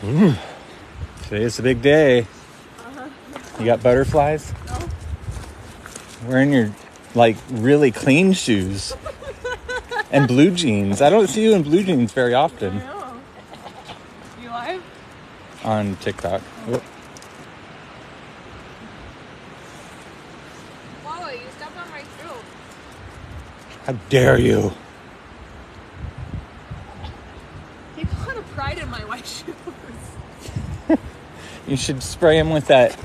Today's a big day. Uh-huh. You got butterflies? No. Wearing your, like, really clean shoes. And blue jeans. I don't see you in blue jeans very often. I know. You live? On TikTok. Oh. Whoa, you stepped on my shoe. How dare you? Take a lot of pride in my white shoes. You should spray them with that.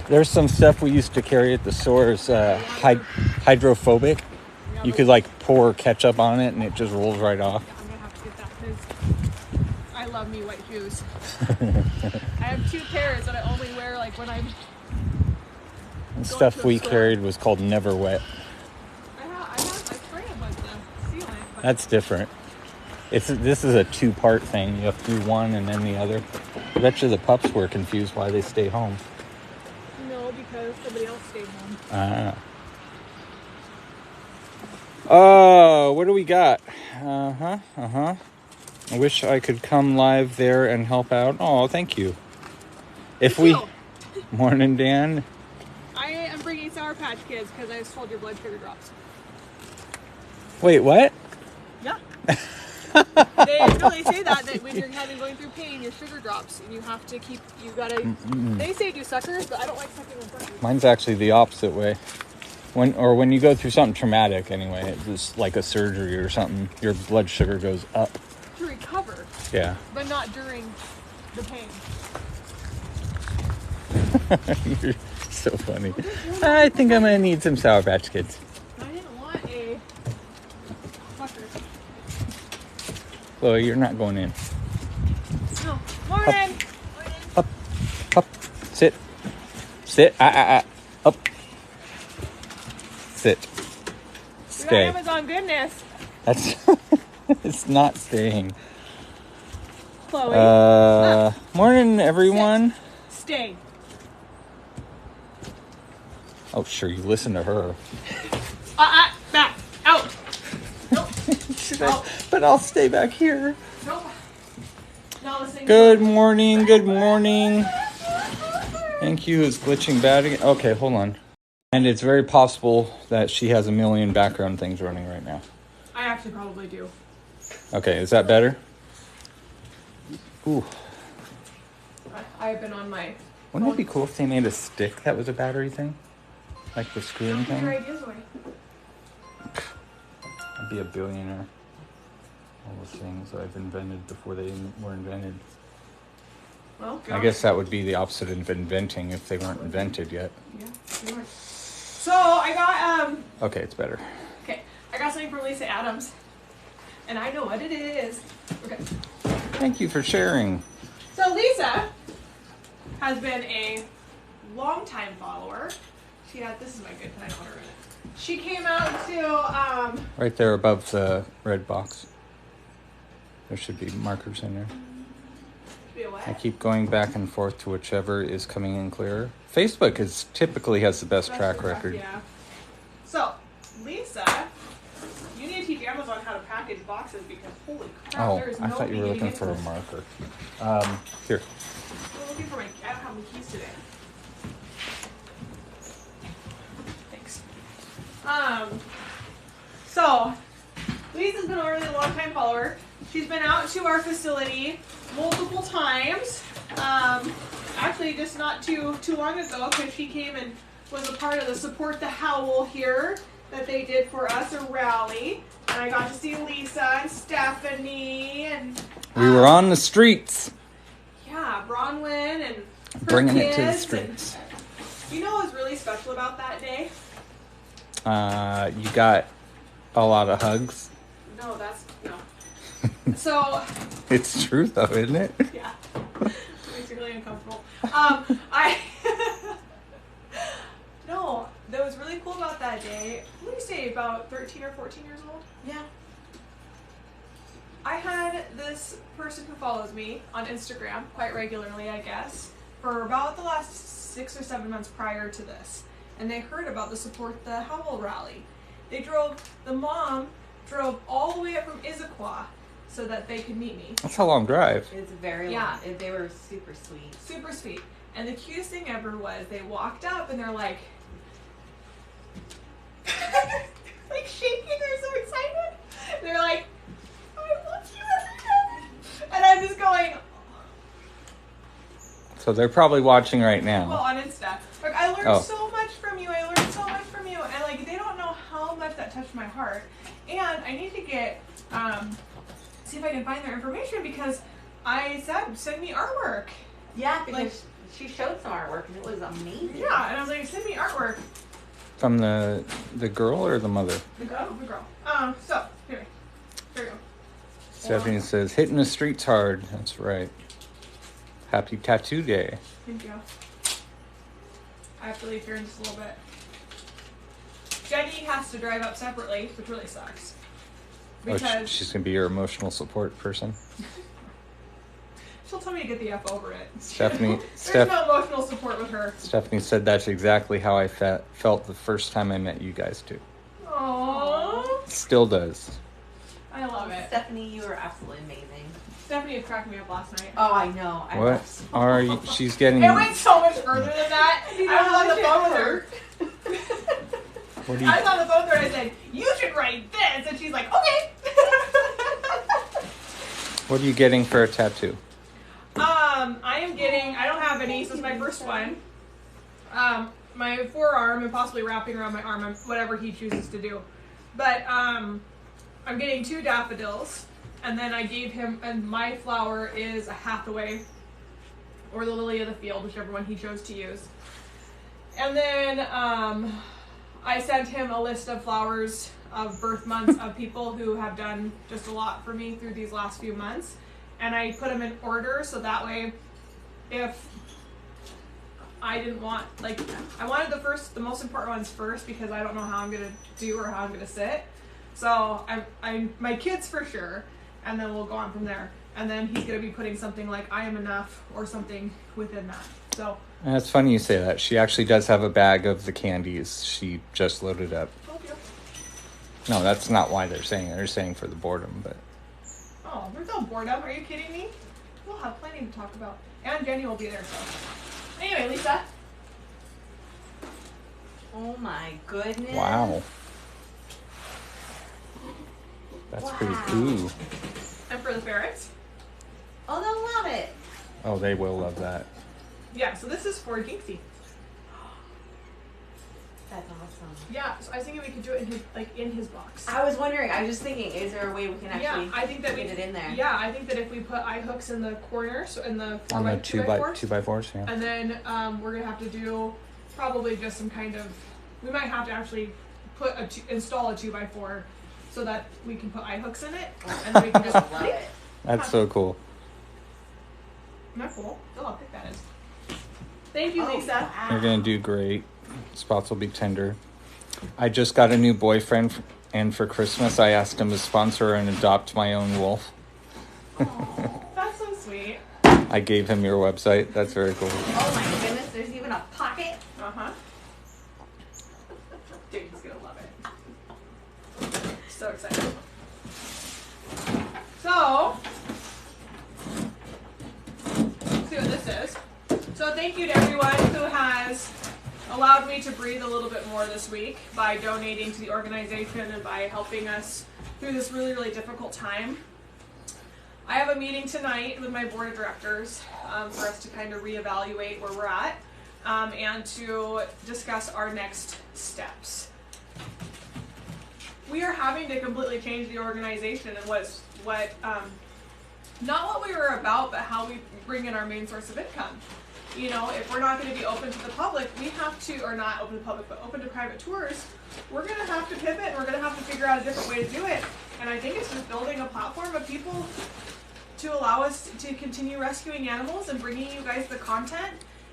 There's some stuff we used to carry at the stores, hydrophobic. Yeah, You could like pour ketchup on it and it just rolls right off. Yeah, I'm gonna have to get that because I love me white shoes. I have 2 pairs that I only wear like when I'm. The stuff we carried was called Never Wet. I spray them with the sealant. But That's different. This is a 2-part thing. You have to do one and then the other. I bet you the pups were confused why they stay home. no, because somebody else stayed home. Oh, what do we got? I wish I could come live there and help out. Oh, thank you. Morning, Dan. I am bringing Sour Patch Kids because I was told your blood sugar drops. Wait, what? Yeah. They say that when you're going through pain, your sugar drops, and you have to keep. You gotta. They say do suckers, but I don't like sucking on suckers. Mine's actually the opposite way. When you go through something traumatic, anyway, it's like a surgery or something, your blood sugar goes up. To recover. Yeah. But not during the pain. You're so funny. I think I'm gonna need some Sour Patch Kids. I didn't want a sucker. Chloe, you're not going in. No. Morning. Up. Sit. Up. Sit. We got Stay. Amazon goodness. That's. It's not staying. Chloe. Morning, everyone. Stay. Oh, sure. You listen to her. Back. Out. Nope. Out. But I'll stay back here. Nope. Not listening. Good morning. Good morning. Thank you. Is glitching bad again? Okay, hold on. And it's very possible that she has a million background things running right now. I actually probably do. Okay, is that better? Ooh. I've been on my. Wouldn't it be cool if they made a stick that was a battery thing? Like the screen Give your thing? ideas away. I'd be a billionaire. All the things I've invented before they were invented. Well, I guess that would be the opposite of inventing if they weren't invented yet. Yeah, pretty much. So I got Okay, it's better. Okay, I got something from Lisa Adams, and I know what it is. Okay. Thank you for sharing. So Lisa has been a longtime follower. This is my good pen. I don't want to ruin it. She came out to Right there above the red box. There should be markers in there. be a what? I keep going back and forth to whichever is coming in clearer. Facebook typically has the best track record. Yeah. So Lisa, you need to teach Amazon how to package boxes because holy crap, Oh, there is no I thought you were getting looking for a into marker. Here. I'm looking for I don't have my keys today. Thanks. So Lisa's been a really long time follower. She's been out to our facility multiple times. Actually, just not too long ago, because she came and was a part of the Support the Howl here that they did for us, a rally. And I got to see Lisa and Stephanie and We were on the streets. yeah, Bronwyn and her Bringing it to the kids. streets. And you know what was really special about that day? You got a lot of hugs. No. So It's true though, isn't it? yeah, makes me really uncomfortable. No, that was really cool about that day. What do you say, about 13 or 14 years old? Yeah. I had this person who follows me on Instagram quite regularly, I guess, for about the last 6 or 7 months prior to this. And they heard about the Support the Howl rally. The mom drove all the way up from Issaquah so that they could meet me. That's a long drive. It's very Yeah. long. They were super sweet. Super sweet. And the cutest thing ever was they walked up and they're like, like shaking. They're so excited. They're like, I love you, Elena. And I'm just going, So they're probably watching right well, now. on Insta. Like, I learned Oh. so much from you. I learned so much from you. And like, they don't know how much that touched my heart. And I need to get, see if I can find their information because I said, send me artwork. Yeah, because Like- she showed some artwork and it was amazing. Yeah, and I was like, send me artwork. From the girl or the mother? The girl. So here we go. Stephanie says, hitting the streets hard. That's right. Happy Tattoo Day. Thank you. I have to leave here in just a little bit. Jenny has to drive up separately, which really sucks. Oh, Because she's going to be your emotional support person. she'll tell me to get the F over it. Stephanie, There's no emotional support with her. Stephanie said that's exactly how I felt the first time I met you guys too. Aww. Still does. I love it. Stephanie, you were absolutely amazing. Stephanie had cracked me up last night. Oh, I know. I What was- are you? She's getting. It went so much further than that. I was on the phone with her. What do you? I was on the phone with her and I said, you should write this. And she's like, okay. What are you getting for a tattoo? I don't have any, so it's my first one. My forearm and possibly wrapping around my arm, whatever he chooses to do. But, I'm getting 2 daffodils, and then I gave him, and my flower is a Hathaway, or the lily of the field, whichever one he chose to use. And then, I sent him a list of flowers of birth months of people who have done just a lot for me through these last few months. And I put them in order so that way if I didn't want, like, I wanted the most important ones first because I don't know how I'm going to do or how I'm going to sit. So I'm my kids for sure, and then we'll go on from there. And then he's going to be putting something like I am enough or something within that. So. And it's funny you say that. She actually does have a bag of the candies she just loaded up. Told you. No, that's not why they're saying it. They're saying for the boredom, but. Oh, there's no boredom. Are you kidding me? We'll have plenty to talk about. And Jenny will be there, so. Anyway, Lisa. Oh my goodness. Wow. That's Wow. pretty cool. And for the ferrets. Oh, they'll love it. Oh, they will love that. Yeah, so this is for Jinxie. That's awesome. Yeah, so I was thinking we could do it in his box. I was wondering, I was just thinking, is there a way we can actually Yeah, I think that we get it in there? Yeah, I think that if we put eye hooks in the corners, so in the 4 On by the 2 by 4s, 2x4s, yeah. and then we're gonna have to do probably just some kind of. We might have to actually install a 2 by 4 so that we can put eye hooks in it, and then we can just. Love it. That's so cool. Isn't that cool? Look how thick that is. Thank you, Oh, Lisa. wow. You're going to do great. Spots will be tender. I just got a new boyfriend, and for Christmas, I asked him to sponsor and adopt my own wolf. That's so sweet. I gave him your website. That's very cool. Oh my goodness, there's even a pocket. Uh-huh. Dude, he's gonna love it. So excited. So, let's see what this is. So thank you to everyone who has allowed me to breathe a little bit more this week by donating to the organization and by helping us through this really, really difficult time. I have a meeting tonight with my board of directors for us to kind of reevaluate where we're at and to discuss our next steps. We are having to completely change the organization and not what we were about, but how we bring in our main source of income. You know, if we're not going to be open to the public, we have to, or not open to the public, but open to private tours, we're going to have to pivot and we're going to have to figure out a different way to do it. And I think it's just building a platform of people to allow us to continue rescuing animals and bringing you guys the content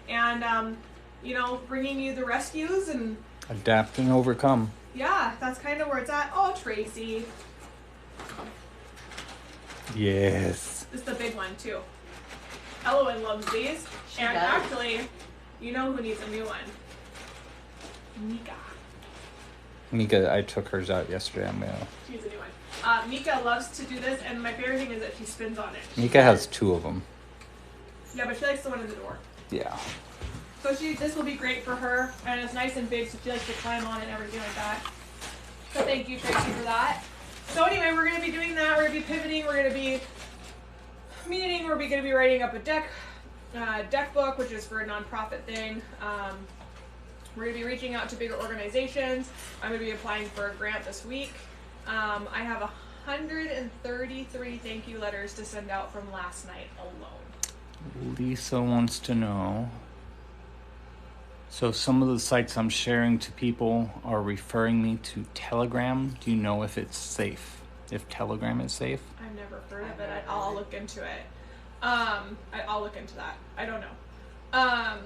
and, you know, bringing you the rescues and Adapt and overcome. yeah, that's kind of where it's at. Oh, Tracy. Yes. This is the big one, too. Elowen loves these. She And does. actually, you know who needs a new one? Mika. Mika, I took hers out yesterday. I'm gonna. She needs a new one. Mika loves to do this, and my favorite thing is that she spins on it. Mika has 2 of them. Yeah, but she likes the one in the door. Yeah. So this will be great for her, and it's nice and big, so she likes to climb on it and everything like that. So thank you, Tracy, for that. So anyway, we're going to be doing that. We're going to be pivoting. We're going to be meeting. We're going to be writing up a deck book, which is for a nonprofit thing. We're going to be reaching out to bigger organizations. I'm going to be applying for a grant this week. I have 133 thank you letters to send out from last night alone. Lisa wants to know. So some of the sites I'm sharing to people are referring me to Telegram. Do you know if it's safe? If Telegram is safe? I've never heard of it. I'll look into it. I'll look into that. I don't know. I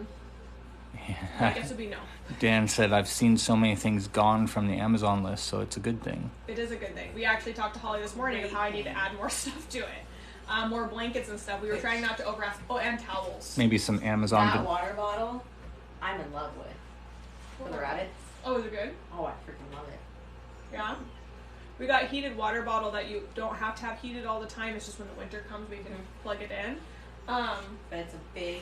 guess it would be no. Dan said, I've seen so many things gone from the Amazon list, so it's a good thing. It is a good thing. We actually talked to Holly this morning of how I need to add more stuff to it. More blankets and stuff. We were trying not to overask. Oh, and towels. Maybe some Amazon. That water bottle, I'm in love with. For the rabbits. Oh, is it good? Oh, I freaking love it. Yeah. We got heated water bottle that you don't have to have heated all the time. It's just when the winter comes we can plug it in. But it's a big.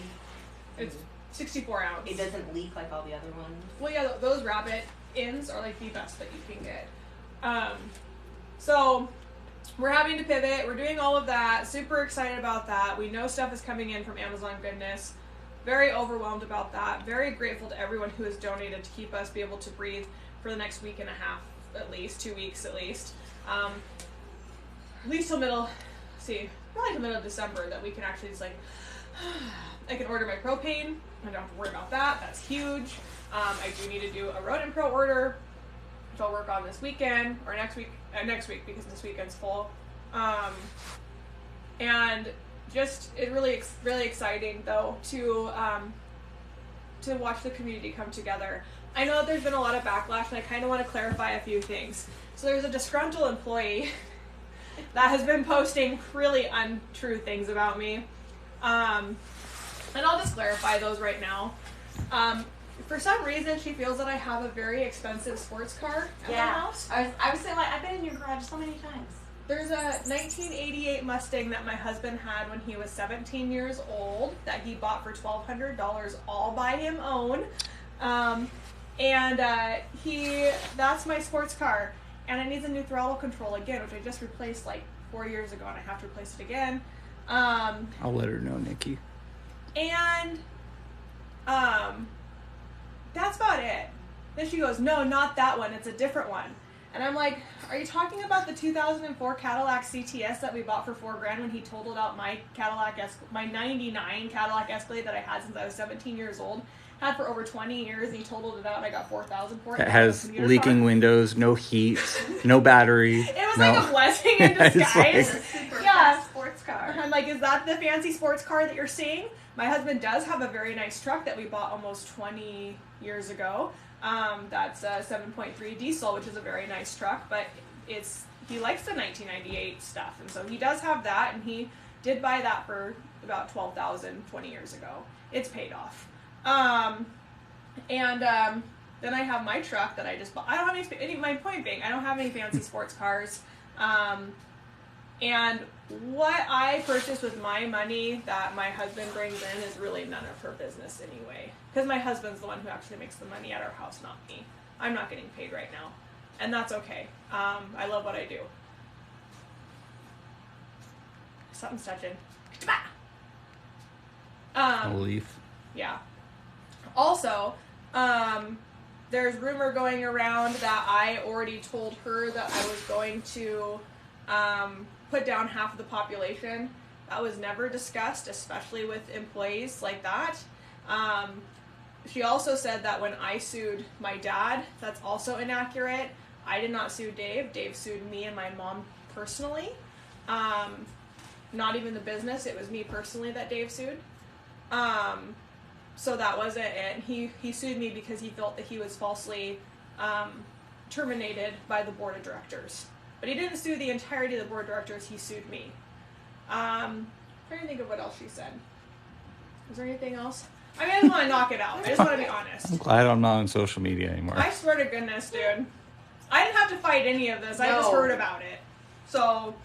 It's 64 ounce. It doesn't leak like all the other ones. Well, yeah, those rabbit ins are like the best that you can get. So we're having to pivot. We're doing all of that. Super excited about that. We know stuff is coming in from Amazon Goodness. Very overwhelmed about that. Very grateful to everyone who has donated to keep us be able to breathe for the next week and a half, at least 2 weeks at least. At least till probably till middle of December that we can actually just I can order my propane. I don't have to worry about that. That's huge. I do need to do a Rodent Pro order, which I'll work on this weekend or next week because this weekend's full. And just really exciting though to watch the community come together. I know that there's been a lot of backlash, and I kind of want to clarify a few things. So there's a disgruntled employee that has been posting really untrue things about me. And I'll just clarify those right now. For some reason, she feels that I have a very expensive sports car at my house. I was saying, I've been in your garage so many times. There's a 1988 Mustang that my husband had when he was 17 years old that he bought for $1,200 all by him own. That's my sports car. And it needs a new throttle control again, which I just replaced 4 years ago, and I have to replace it again. I'll let her know, Nikki. And that's about it. Then she goes, no, not that one. It's a different one. And I'm like, are you talking about the 2004 Cadillac CTS that we bought for $4,000 when he totaled out my my 99 Cadillac Escalade that I had since I was 17 years old? Had for over 20 years, and he totaled it out, and I got $4,000 for it. It has leaking windows, no heat, no battery. It was like a blessing in disguise. Super fast sports car. I'm like, is that the fancy sports car that you're seeing? My husband does have a very nice truck that we bought almost 20 years ago. That's a 7.3 diesel, which is a very nice truck, but he likes the 1998 stuff, and so he does have that, and he did buy that for about $12,000 20 years ago. It's paid off. Then I have my truck that I just bought. I don't have any, my point being, I don't have any fancy sports cars. And what I purchase with my money that my husband brings in is really none of her business anyway. Because my husband's the one who actually makes the money at our house, not me. I'm not getting paid right now. And that's okay. I love what I do. Something's touching. A leaf. Yeah. Also, there's rumor going around that I already told her that I was going to put down half of the population. That was never discussed, especially with employees like that. She also said that when I sued my dad, that's also inaccurate. I did not sue Dave. Dave sued me and my mom personally. Not even the business. It was me personally that Dave sued. So that wasn't it. He sued me because he felt that he was falsely terminated by the board of directors. But he didn't sue the entirety of the board of directors. He sued me. Trying to think of what else she said. Is there anything else? I mean, I just want to knock it out. I just want to be honest. I'm glad I'm not on social media anymore. I swear to goodness, dude. I didn't have to fight any of this. I just heard about it. So,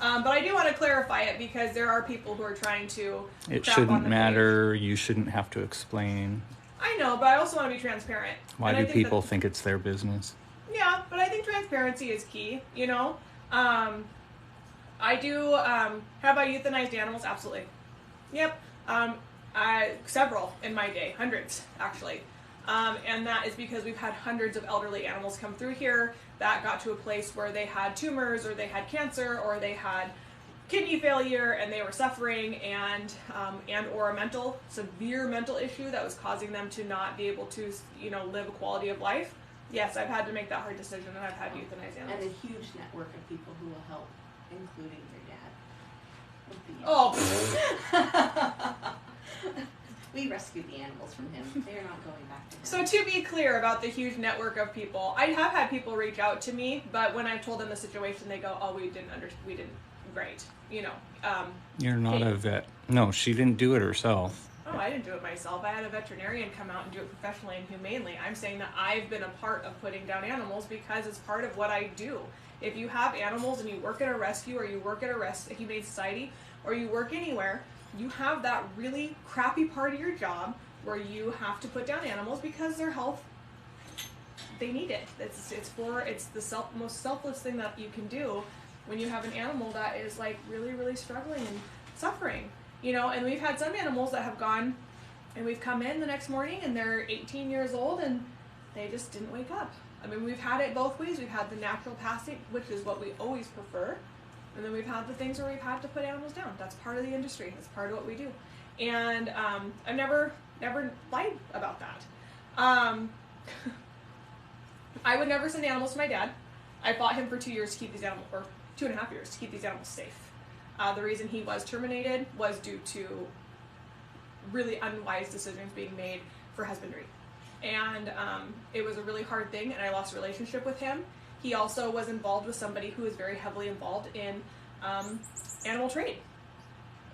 but I do want to clarify it because there are people who are trying to. It crap on shouldn't the matter. You shouldn't have to explain. I know, but I also want to be transparent. Why And I do think people think it's their business? Yeah, but I think transparency is key, you know? I do have I euthanized animals? Absolutely. Yep. Several in my day, hundreds, actually. And that is because we've had hundreds of elderly animals come through here that got to a place where they had tumors or they had cancer or they had kidney failure and they were suffering and or a severe mental issue that was causing them to not be able to, you know, live a quality of life. Yes, I've had to make that hard decision and I've had to euthanize animals. And a huge network of people who will help, including your dad. Oh. We rescued the animals from him. They are not going back to him. So to be clear about the huge network of people, I have had people reach out to me, but when I've told them the situation, they go, "Oh, we didn't. Great, you know." You're not a vet. No, she didn't do it herself. Oh, I didn't do it myself. I had a veterinarian come out and do it professionally and humanely. I'm saying that I've been a part of putting down animals because it's part of what I do. If you have animals and you work at a rescue or you work at a humane society or you work anywhere, you have that really crappy part of your job where you have to put down animals because their health, they need it. It's the most selfless thing that you can do when you have an animal that is like really, really struggling and suffering. You know, and we've had some animals that have gone and we've come in the next morning and they're 18 years old and they just didn't wake up. I mean, we've had it both ways. We've had the natural passing, which is what we always prefer. And then we've had the things where we've had to put animals down. That's part of the industry. That's part of what we do. And I've never lied about that. I would never send animals to my dad. I fought him for 2 years to keep these animals, or 2.5 years to keep these animals safe. The reason he was terminated was due to really unwise decisions being made for husbandry. And it was a really hard thing, and I lost a relationship with him. He also was involved with somebody who was very heavily involved in animal trade.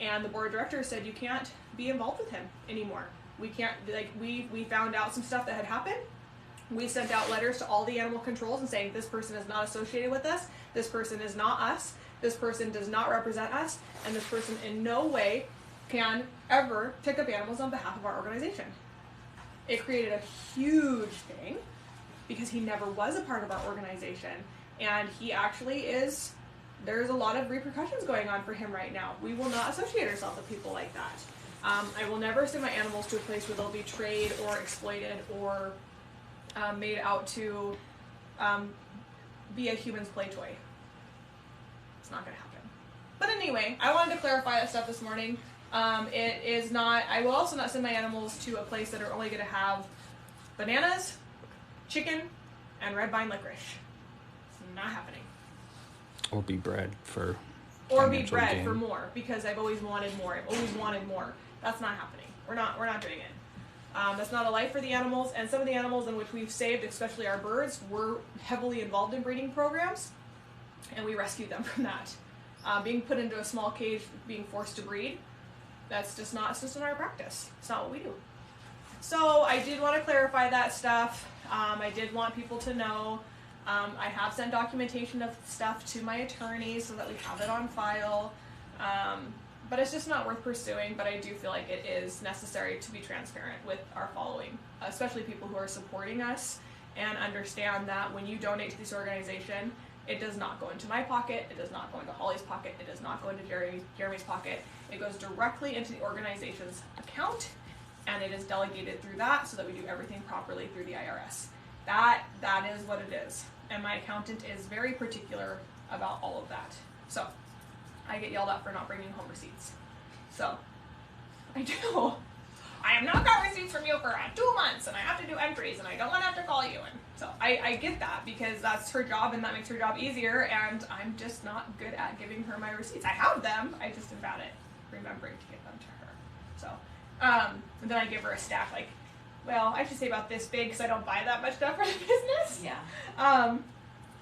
And the board of directors said, you can't be involved with him anymore. We can't, like, we found out some stuff that had happened. We sent out letters to all the animal controls and saying, this person is not associated with us, this person is not us, this person does not represent us, and this person in no way can ever pick up animals on behalf of our organization. It created a huge thing because he never was a part of our organization, and he actually is, there's a lot of repercussions going on for him right now. We will not associate ourselves with people like that. I will never send my animals to a place where they'll be traded or exploited or made out to be a human's play toy. It's not going to happen. But anyway, I wanted to clarify that stuff this morning. It is not, I will also not send my animals to a place that are only going to have bananas, chicken, and red vine licorice. It's not happening. Or be bred for Or be financial bred gain. for more, because I've always wanted more. I've always wanted more. That's not happening. We're not doing it. That's not a life for the animals, and some of the animals in which we've saved, especially our birds, were heavily involved in breeding programs, and we rescued them from that. Being put into a small cage, being forced to breed, it's just not our practice. It's not what we do. So I did want to clarify that stuff. I did want people to know. I have sent documentation of stuff to my attorneys so that we have it on file. But it's just not worth pursuing, but I do feel like it is necessary to be transparent with our following, especially people who are supporting us, and understand that when you donate to this organization, it does not go into my pocket, it does not go into Holly's pocket, it does not go into Jeremy's pocket. It goes directly into the organization's account, and it is delegated through that so that we do everything properly through the IRS. That is what it is. And my accountant is very particular about all of that. So I get yelled at for not bringing home receipts. So I do. I have not got receipts from you for 2 months, and I have to do entries, and I don't want to have to call you. And so I get that, because that's her job, and that makes her job easier, and I'm just not good at giving her my receipts. I have them, I just am bad at remembering to give them to her. So, and then I give her a stack, like, well, I should say about this big, because I don't buy that much stuff for the business. Yeah.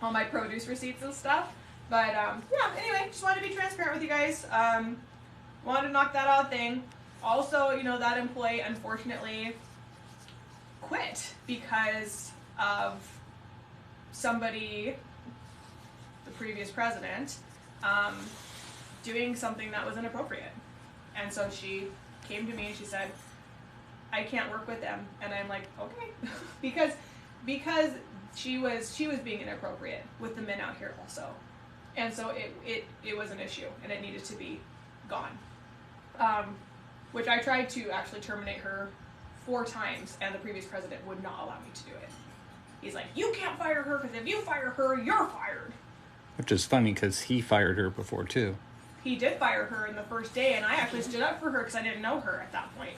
All my produce receipts and stuff. But, yeah, anyway, just wanted to be transparent with you guys. Wanted to knock that out thing. Also, you know, that employee unfortunately quit because of somebody, the previous president, doing something that was inappropriate. And so she came to me and she said, I can't work with them. And I'm like, okay. because she was being inappropriate with the men out here also. And so it was an issue and it needed to be gone. Which I tried to actually terminate her 4 times and the previous president would not allow me to do it. He's like, you can't fire her because if you fire her, you're fired. Which is funny because he fired her before too. He did fire her in the first day, and I actually stood up for her because I didn't know her at that point.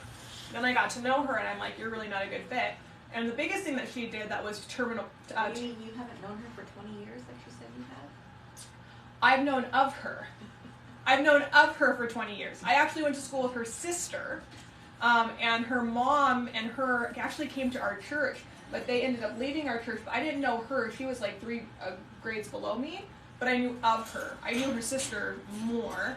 Then I got to know her, and I'm like, you're really not a good fit. And the biggest thing that she did that was terminal. You mean you haven't known her for 20 years like you said you have? I've known of her. I've known of her for 20 years. I actually went to school with her sister, and her mom and her actually came to our church, but they ended up leaving our church. But I didn't know her. She was like 3 grades below me. But I knew of her. I knew her sister more.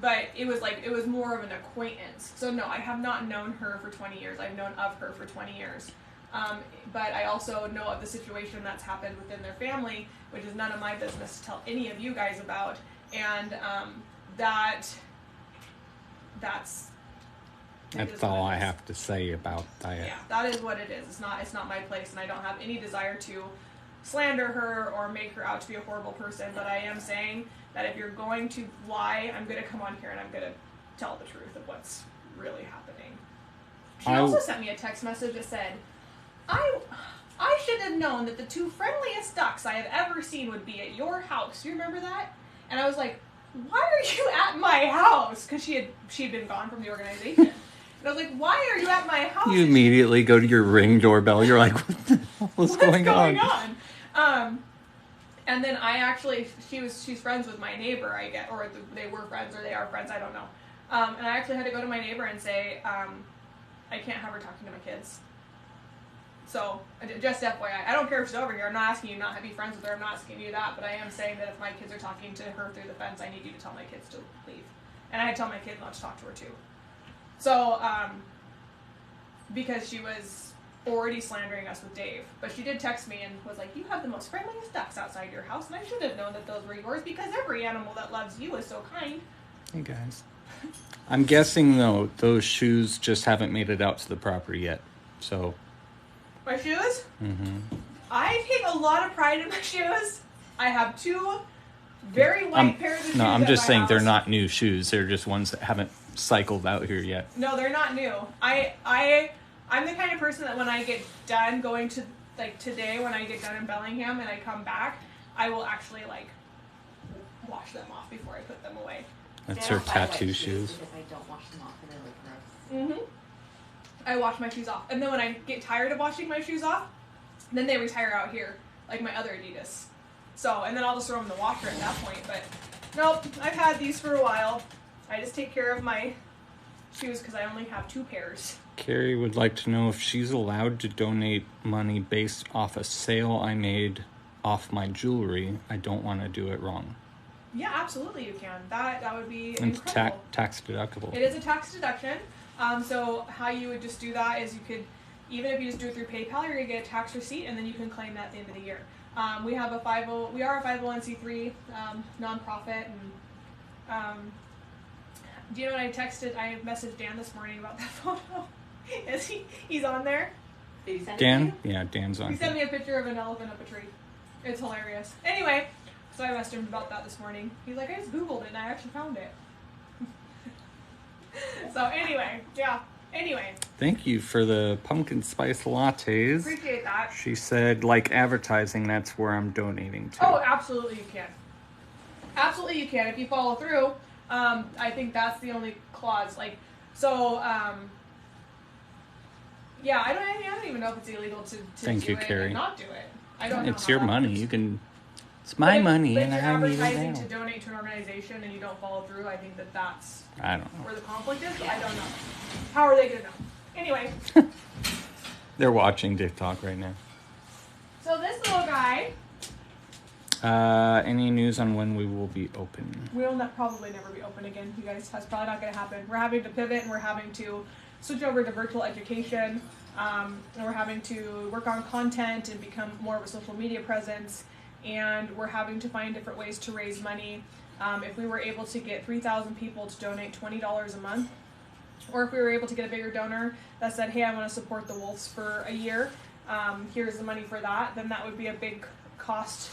But it was more of an acquaintance. So no, I have not known her for 20 years. I've known of her for 20 years. But I also know of the situation that's happened within their family, which is none of my business to tell any of you guys about. And that's all I have to say about that. Yeah, that is what it is. It's not my place, and I don't have any desire to slander her or make her out to be a horrible person, but I am saying that if you're going to lie, I'm going to come on here and I'm going to tell the truth of what's really happening. She also sent me a text message that said, I should have known that the 2 friendliest ducks I have ever seen would be at your house. Do you remember that? And I was like, why are you at my house? Because she'd been gone from the organization. And I was like, why are you at my house? You immediately go to your Ring doorbell. You're like, what the hell is going on? And then I actually, she's friends with my neighbor, they were friends or they are friends, I don't know. And I actually had to go to my neighbor and say, I can't have her talking to my kids. So, just FYI, I don't care if she's over here. I'm not asking you not to be friends with her. I'm not asking you that, but I am saying that if my kids are talking to her through the fence, I need you to tell my kids to leave. And I had to tell my kids not to talk to her too. So, because she was already slandering us with Dave. But she did text me and was like, you have the most friendliest ducks outside your house, and I should have known that those were yours because every animal that loves you is so kind. Hey guys. I'm guessing though, those shoes just haven't made it out to the property yet. So. My shoes? Mm-hmm. I take a lot of pride in my shoes. I have 2 very white pairs of shoes. No, I'm just saying house. they're not new shoes. They're just ones that haven't cycled out here yet. No, they're not new. I'm the kind of person that when I get done going to, like today, when I get done in Bellingham and I come back, I will actually like wash them off before I put them away. That's her tattoo shoes. Because I don't wash them off and they look gross. I wash my shoes off. And then when I get tired of washing my shoes off, then they retire out here, like my other Adidas. So, and then I'll just throw them in the washer at that point. But nope, I've had these for a while. I just take care of my shoes because I only have 2 pairs. Carrie would like to know if she's allowed to donate money based off a sale I made off my jewelry. I don't want to do it wrong. Yeah, absolutely you can. That would be And incredible. tax deductible. It is a tax deduction. So how you would just do that is you could, even if you just do it through PayPal, you're gonna get a tax receipt and then you can claim that at the end of the year. We are a 501c3 nonprofit, and do you know what I messaged Dan this morning about that photo? He's on there. Did you send Dan? it to you? Yeah, Dan's on. He sent me a picture of an elephant up a tree. It's hilarious. Anyway, so I messaged him about that this morning. He's like, I just Googled it and I actually found it. So anyway, yeah. Anyway. Thank you for the pumpkin spice lattes. Appreciate that. She said, like advertising, that's where I'm donating to. Oh, absolutely you can. Absolutely you can. If you follow through, I think that's the only clause. Like, so, yeah, I don't even know if it's illegal to Thank do you, it Carrie. and not do it. I don't know. It's how your that money. works. You can. It's my money, but and if you're I need it advertising now. to donate to an organization and you don't follow through, I think that's I don't know. where the conflict is. But I don't know. How are they gonna know? Anyway. They're watching TikTok right now. So this little guy. Any news on when we will be open? We'll probably never be open again, you guys. That's probably not going to happen. We're having to pivot and we're having to switch over to virtual education. And we're having to work on content and become more of a social media presence. and we're having to find different ways to raise money. If we were able to get 3,000 people to donate $20 a month, or if we were able to get a bigger donor that said, hey, I want to support the Wolves for a year, here's the money for that, then that would be a big cost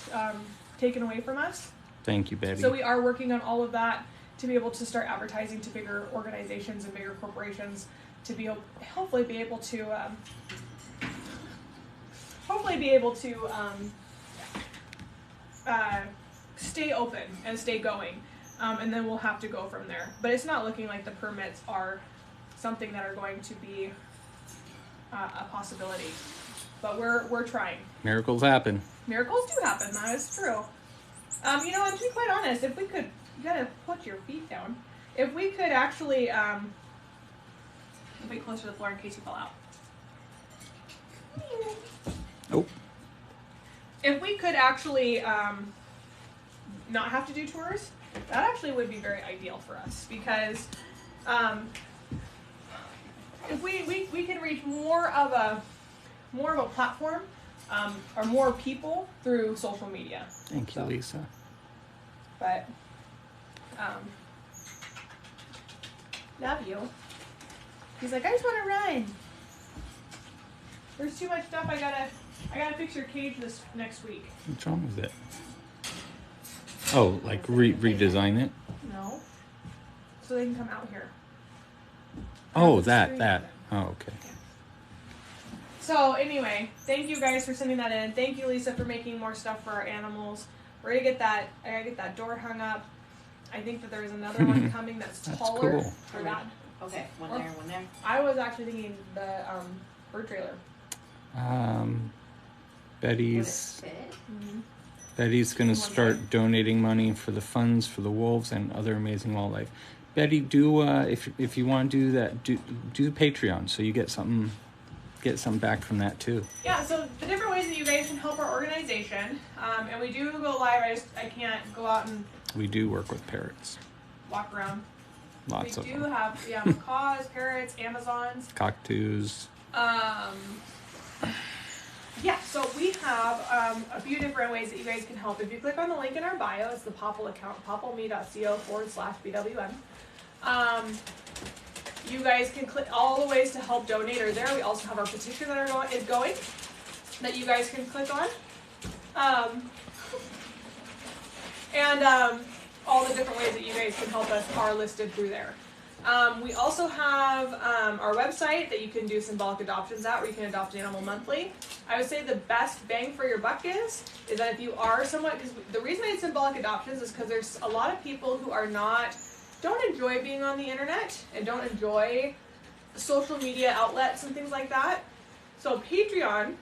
taken away from us. Thank you, Betty. So we are working on all of that to be able to start advertising to bigger organizations and bigger corporations to be hopefully be able to stay open and stay going, and then we'll have to go from there. But it's not looking like the permits are something that are going to be a possibility. But we're trying. Miracles happen. Miracles do happen. That is true. And to be quite honest, if we could, you gotta put your feet down. If we could actually, be closer to the floor in case you fall out. Oh. If we could actually not have to do tours, that actually would be very ideal for us, because if we can reach more of a platform or more people through social media. Thank you, Lisa. But love you. He's like, I just want to run. There's too much stuff. I gotta fix your cage this next week. What's wrong with it? Oh, like redesign it? No. So they can come out here. Oh, that. Oh, okay. So anyway, thank you guys for sending that in. Thank you, Lisa, for making more stuff for our animals. We're gonna get that. I gotta get that door hung up. I think that there's another one coming that's taller. Cool. For that. Okay, one there. I was actually thinking the bird trailer. Betty's Would it fit? Mm-hmm. Betty's gonna start donating money for the funds for the wolves and other amazing wildlife. Betty, do if you want to do that, do Patreon so you get something back from that too. Yeah, so the different ways that you guys can help our organization, and we do go live. I can't go out and We do work with parrots. walk around. Lots of We do them. have macaws, parrots, Amazons. Cockatoos. Yeah, so we have a few different ways that you guys can help. If you click on the link in our bio, it's the Popple account, poppleme.co/BWM. You guys can click all the ways to help donate are there. We also have our petition that is going that you guys can click on. And all the different ways that you guys can help us are listed through there. We also have our website that you can do symbolic adoptions at, where you can adopt an animal monthly. I would say the best bang for your buck is that if you are somewhat, because the reason I did symbolic adoptions is because there's a lot of people who don't enjoy being on the internet and don't enjoy social media outlets and things like that. So Patreon,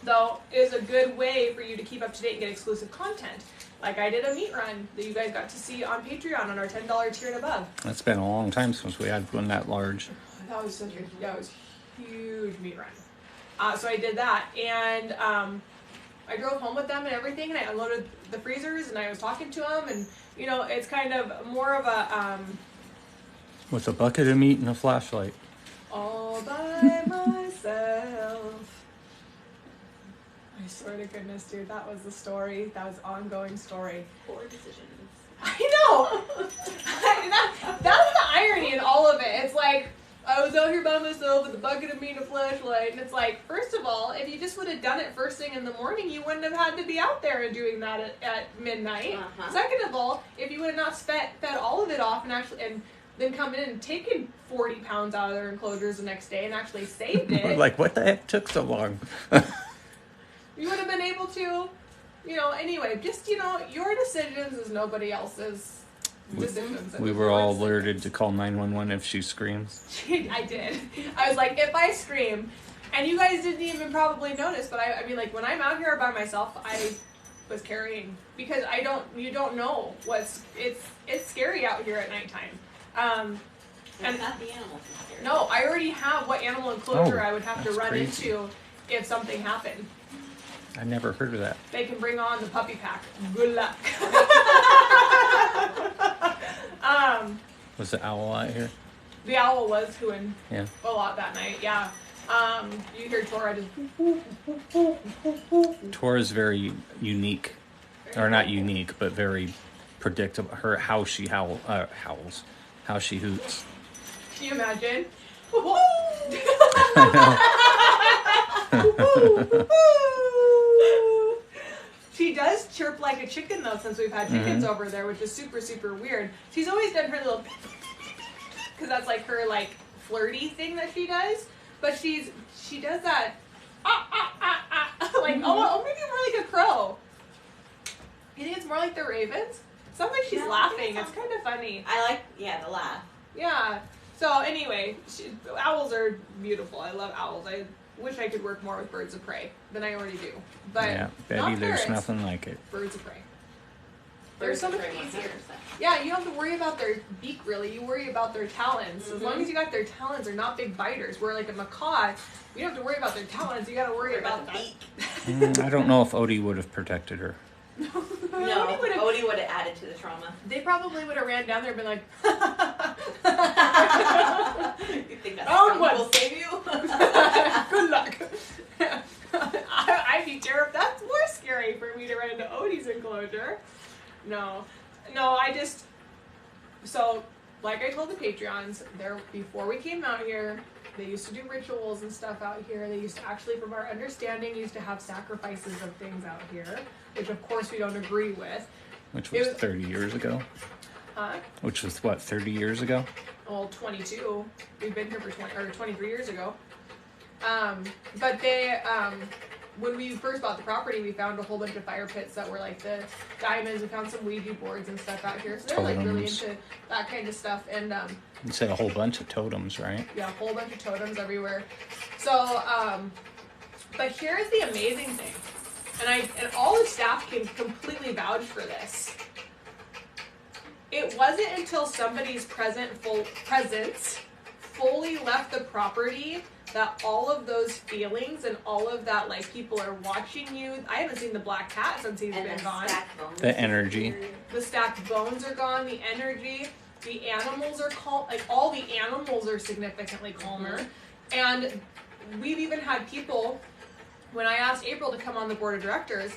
though, is a good way for you to keep up to date and get exclusive content. Like I did a meat run that you guys got to see on Patreon on our $10 tier and above. That's been a long time since we had one that large. That was huge meat run. So I did that, and I drove home with them and everything, and I unloaded the freezers, and I was talking to them, and it's kind of more of a With a bucket of meat and a flashlight. all by myself. I swear to goodness, dude, that was the story. That was an ongoing story. Poor decisions. I know. That's the irony in all of it. It's like I was out here by myself with a bucket of meat and a flashlight, and it's like, first of all, if you just would have done it first thing in the morning, you wouldn't have had to be out there and doing that at midnight. Uh-huh. Second of all, if you would have not fed all of it off and then come in and taken 40 pounds out of their enclosures the next day and actually saved it. Like, what the heck took so long? You would have been able to, anyway, just, your decisions is nobody else's decisions. We were all alerted to call 911 if she screams. I did. I was like, if I scream, and you guys didn't even probably notice, but I mean, like, when I'm out here by myself, I was carrying, because you don't know it's scary out here at nighttime. And not the animals are scary. No, I already have what animal enclosure Oh, I would have to that's run crazy. into if something happened. I never heard of that. They can bring on the puppy pack. Good luck. Was the owl out here? The owl was hooing Yeah. a lot that night, yeah. You hear Tora just. Tora's very unique, or not unique, but very predictable. How she howls, how she hoots. Can you imagine? She does chirp like a chicken though, since we've had chickens over there, which is super, super weird. She's always done her little, because that's like her like flirty thing that she does. But she does that, like oh maybe more like a crow. You think it's more like the ravens? Sounds like she's laughing. It's kind of funny. I like, the laugh. Yeah. So anyway, owls are beautiful. I love owls. I wish I could work more with birds of prey than I already do. But Yeah, Betty, not there's parrots. nothing like it. Birds of prey. They're Birds so of much prey, easier. 100%. Yeah, you don't have to worry about their beak really. You worry about their talons. As long as you got their talons, they're not big biters. Where like a macaw, you don't have to worry about their talons. You got to worry about the that. beak. I don't know if Odie would have protected her. No, would've- Odie would have added to the trauma. They probably would have ran down there and been like, You think that Oh, skunk what? will save you? good luck. I'd be terrified. That's more scary for me to run into Odie's enclosure. No, I just, so like I told the Patreons, before we came out here, they used to do rituals and stuff out here. They used to actually, from our understanding, used to have sacrifices of things out here, which of course we don't agree with. Which It was was- 30 years ago. Huh? Which was, what, 30 years ago? Well, 22. We've been here for 23 years ago. But they, when we first bought the property, we found a whole bunch of fire pits that were like the diamonds. We found some Ouija boards and stuff out here. So they're like really Totems. into that kind of stuff. And You said a whole bunch of totems, right? yeah, a whole bunch of totems everywhere. So, but here's the amazing thing. And all the staff can completely vouch for this. It wasn't until somebody's presence fully left the property that all of those feelings and all of that, like, people are watching you. I haven't seen the black cat since he's And been the gone. stacked bones. The energy. The stacked bones are gone, the energy, the animals are calm, like, all the animals are significantly calmer. And we've even had people, when I asked April to come on the board of directors,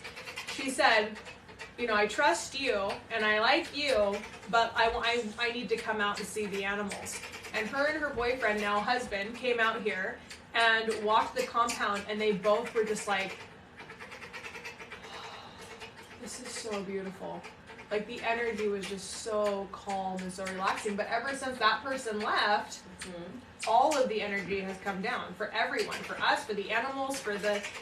she said, you know, I trust you and I like you, but I need to come out and see the animals. And her boyfriend, now husband, came out here and walked the compound, and they both were just like, this is so beautiful. Like, the energy was just so calm and so relaxing. But ever since that person left, all of the energy has come down for everyone, for us, for the animals,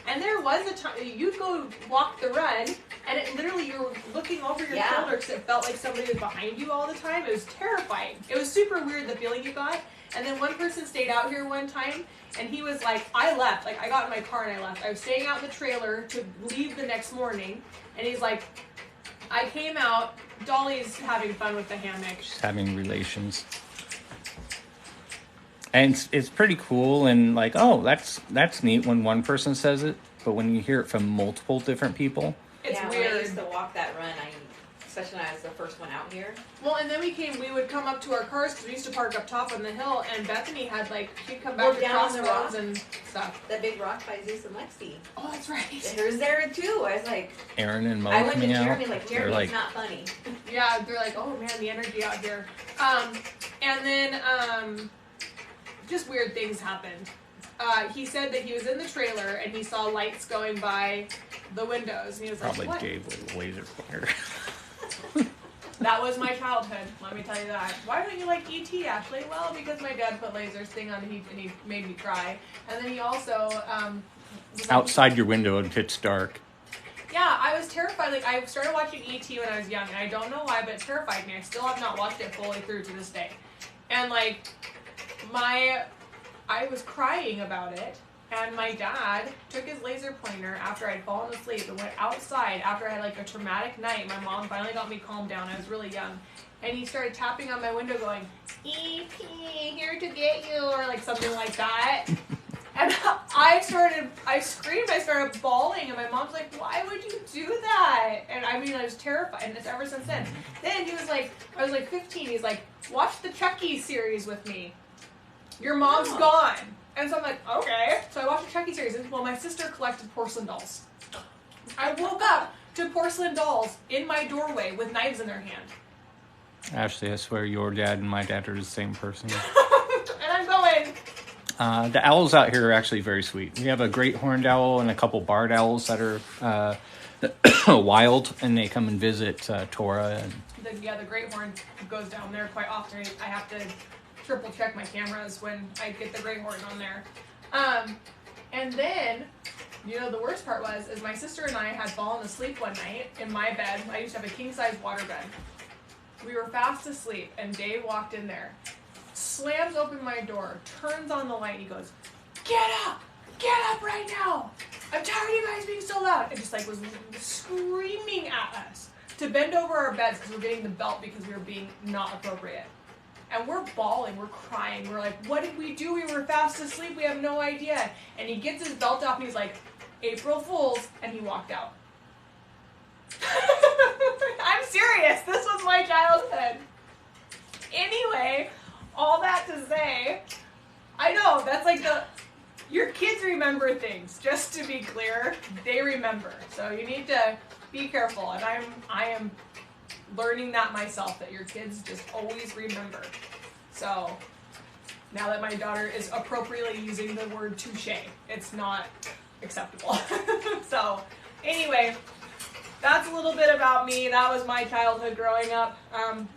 and there was a time you'd go walk the run, and it literally, you were looking over your shoulder because it felt like somebody was behind you all the time. It was terrifying. It was super weird, the feeling you got. And then one person stayed out here one time, and he was like, I left. Like, I got in my car and I left. I was staying out in the trailer to leave the next morning, and he's like, I came out, Dolly's having fun with the hammock. Just having relations. And it's pretty cool, and like, oh, that's neat when one person says it, but when you hear it from multiple different people, It's When I weird. used to walk that run, especially when I was the first one out here. Well, and then we would come up to our cars because we used to park up top on the hill, and Bethany had, like, she'd come back down across the the roads rock. and stuff. That big rock by Zeus and Lexi. Oh, that's right. Hers there too. I was like, Aaron and Mo I went to coming out, Jeremy like, they're Jeremy's like, not funny. Yeah, they're like, oh man, the energy out here. And then just weird things happened. He said that he was in the trailer and he saw lights going by the windows, and he was probably like, what? Dave with a laser pointer. That was my childhood, let me tell you that. Why don't you like E.T., Ashley? Well, because my dad put lasers thing on and he made me cry. And then he also... was like, Outside your window and pitch dark. yeah, I was terrified. Like, I started watching E.T. when I was young, and I don't know why, but it terrified me. I still have not watched it fully through to this day. And, like, I was crying about it, and my dad took his laser pointer after I'd fallen asleep and went outside after I had, like, a traumatic night. My mom finally got me calmed down. I was really young. And he started tapping on my window going, E.T., here to get you, or, like, something like that. And I screamed, I started bawling, and my mom's like, why would you do that? And I mean, I was terrified, and it's ever since then. Then he was like, I was like 15, he's like, watch the Chucky series with me. Your mom's gone. And so I'm like, okay. So I watched a Chucky series, and my sister collected porcelain dolls. I woke up to porcelain dolls in my doorway with knives in their hand. Ashley, I swear your dad and my dad are the same person. And I'm going... The owls out here are actually very sweet. We have a great horned owl and a couple barred owls that are wild, and they come and visit Tora. And The great horn goes down there quite often. I have to triple check my cameras when I get the great horn on there. And then, the worst part is my sister and I had fallen asleep one night in my bed. I used to have a king-size water bed. We were fast asleep, and Dave walked in there, slams open my door, turns on the light, and he goes, get up right now. I'm tired of you guys being so loud. And just was screaming at us to bend over our beds because we're getting the belt because we were being not appropriate. And we're bawling, we're crying. We're like, what did we do? We were fast asleep. We have no idea. And he gets his belt off and he's like, April Fools, and he walked out. I'm serious. This was my childhood. Anyway, all that to say, I know, that's your kids remember things. Just to be clear, they remember. So you need to be careful. And I am learning that myself, that your kids just always remember. So now that my daughter is appropriately using the word touche, it's not acceptable. So anyway, that's a little bit about me. That was my childhood growing up.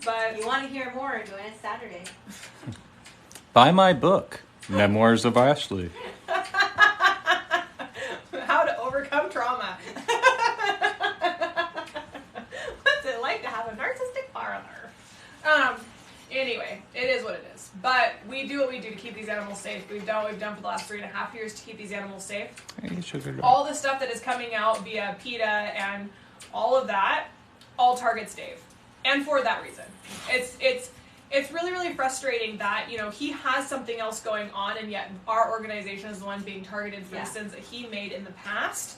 But If you want to hear more, join us Saturday. buy my book, Memoirs of Ashley. How to overcome trauma. What's it like to have a narcissistic father? Anyway, it is what it is. But we do what we do to keep these animals safe. We've done what we've done for the last 3.5 years to keep these animals safe. Hey, sugar dog. All the stuff that is coming out via PETA and all of that, all targets Dave. And for that reason. It's really, really frustrating that, he has something else going on, and yet our organization is the one being targeted for the sins that he made in the past,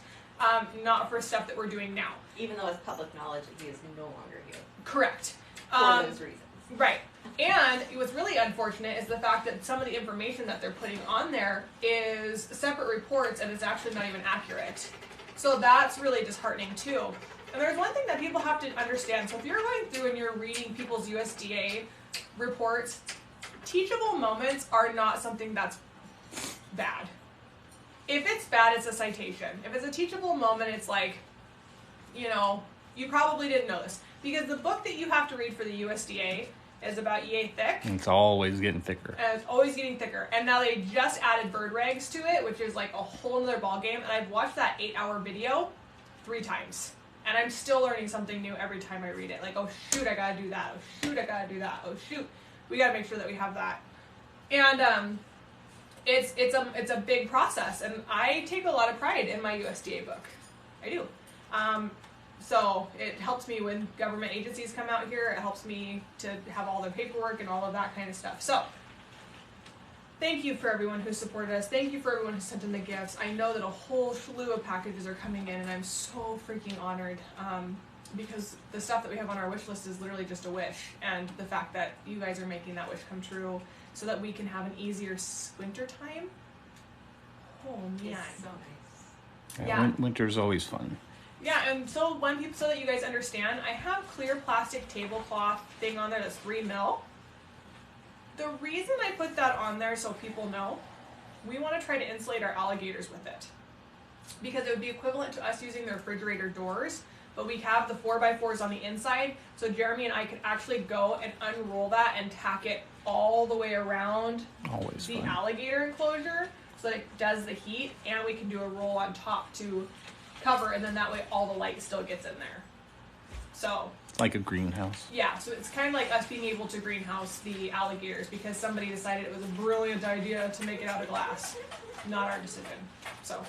not for stuff that we're doing now. Even though it's public knowledge that he is no longer here. Correct. For those reasons. Right. And what's really unfortunate is the fact that some of the information that they're putting on there is separate reports, and it's actually not even accurate. So that's really disheartening too. And there's one thing that people have to understand. So if you're going through and you're reading people's USDA reports, teachable moments are not something that's bad. If it's bad, it's a citation. If it's a teachable moment, it's you probably didn't know this. Because the book that you have to read for the USDA is about yay thick. It's always getting thicker. And it's always getting thicker. And now they just added bird rags to it, which is a whole other ballgame. And I've watched that 8-hour video 3 times. And I'm still learning something new every time I read it. Oh shoot, I gotta do that. Oh shoot, I gotta do that. Oh shoot, we gotta make sure that we have that. And it's a big process. And I take a lot of pride in my USDA book. I do. So it helps me when government agencies come out here. It helps me to have all the paperwork and all of that kind of stuff. So thank you for everyone who supported us. Thank you for everyone who sent in the gifts. I know that a whole slew of packages are coming in, and I'm so freaking honored because the stuff that we have on our wish list is literally just a wish. And the fact that you guys are making that wish come true so that we can have an easier winter time. Oh, man. It's so nice. Yeah. Winter's always fun. Yeah, and so so that you guys understand, I have clear plastic tablecloth thing on there that's 3 mil. The reason I put that on there so people know, we want to try to insulate our alligators with it. Because it would be equivalent to us using the refrigerator doors, but we have the 4x4s on the inside, so Jeremy and I could actually go and unroll that and tack it all the way around Always the fun. alligator enclosure so that it does the heat, and we can do a roll on top to cover, and then that way all the light still gets in there. So Like a greenhouse. yeah, so it's kind of like us being able to greenhouse the alligators because somebody decided it was a brilliant idea to make it out of glass. Not our decision. So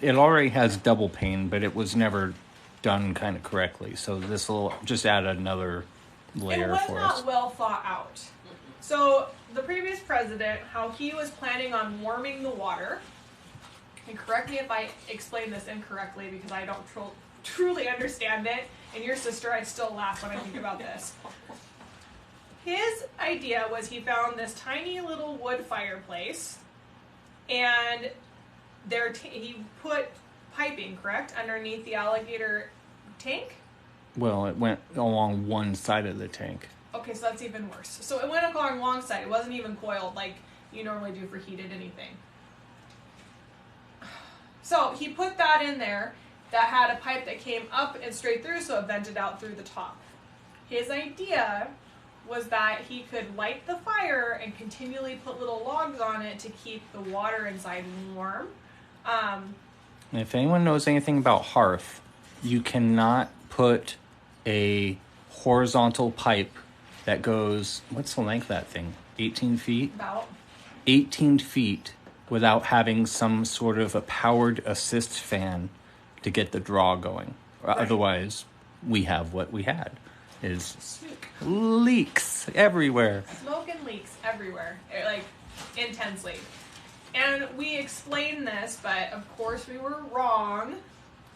It already has double pane, but it was never done kind of correctly. So this will just add another layer it was for not us. well thought out. So the previous president, how he was planning on warming the water, and correct me if I explain this incorrectly because I don't truly understand it, and your sister, I still laugh when I think about this. His idea was he found this tiny little wood fireplace and he put piping, correct, underneath the alligator tank. Well, it went along one side of the tank. Okay, so that's even worse. So it went along one side. It wasn't even coiled like you normally do for heated anything. So he put that in there that had a pipe that came up and straight through, so it vented out through the top. His idea was that he could light the fire and continually put little logs on it to keep the water inside warm. And if anyone knows anything about hearth, you cannot put a horizontal pipe that goes, what's the length of that thing? 18 feet? About 18 feet without having some sort of a powered assist fan to get the draw going. Right. Otherwise, we have what we had, is smoke. leaks everywhere. Smoke and leaks everywhere, like intensely. And we explained this, but of course we were wrong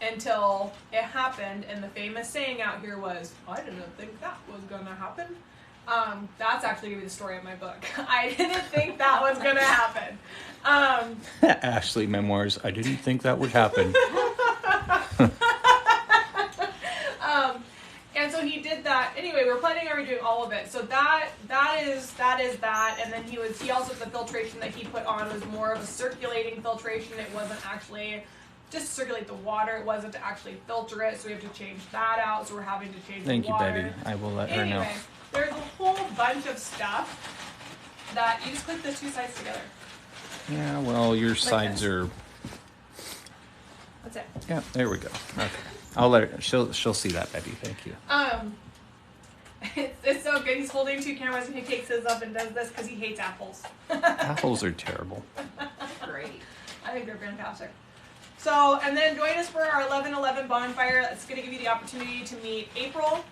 until it happened. And the famous saying out here was, I didn't think that was going to happen. That's actually going to be the story of my book. I didn't think that was going to happen. Ashley Memoirs, I didn't think that would happen. And so he did that. Anyway, we're planning on doing all of it. So that is that. And then he also, the filtration that he put on was more of a circulating filtration. It wasn't actually just to circulate the water. It wasn't to actually filter it. So we have to change that out. So we're having to change the water. Thank you, Betty. I will let her know. Anyway, there's a whole bunch of stuff that you just click the two sides together. Yeah, well, your sides are... That's it. Yeah, there we go. Okay. I'll let her... She'll see that, Betty. Thank you. It's so good. He's holding two cameras and he takes his up and does this because he hates apples. Apples are terrible. Great. I think they're fantastic. So, and then join us for our 11/11 bonfire. It's going to give you the opportunity to meet April.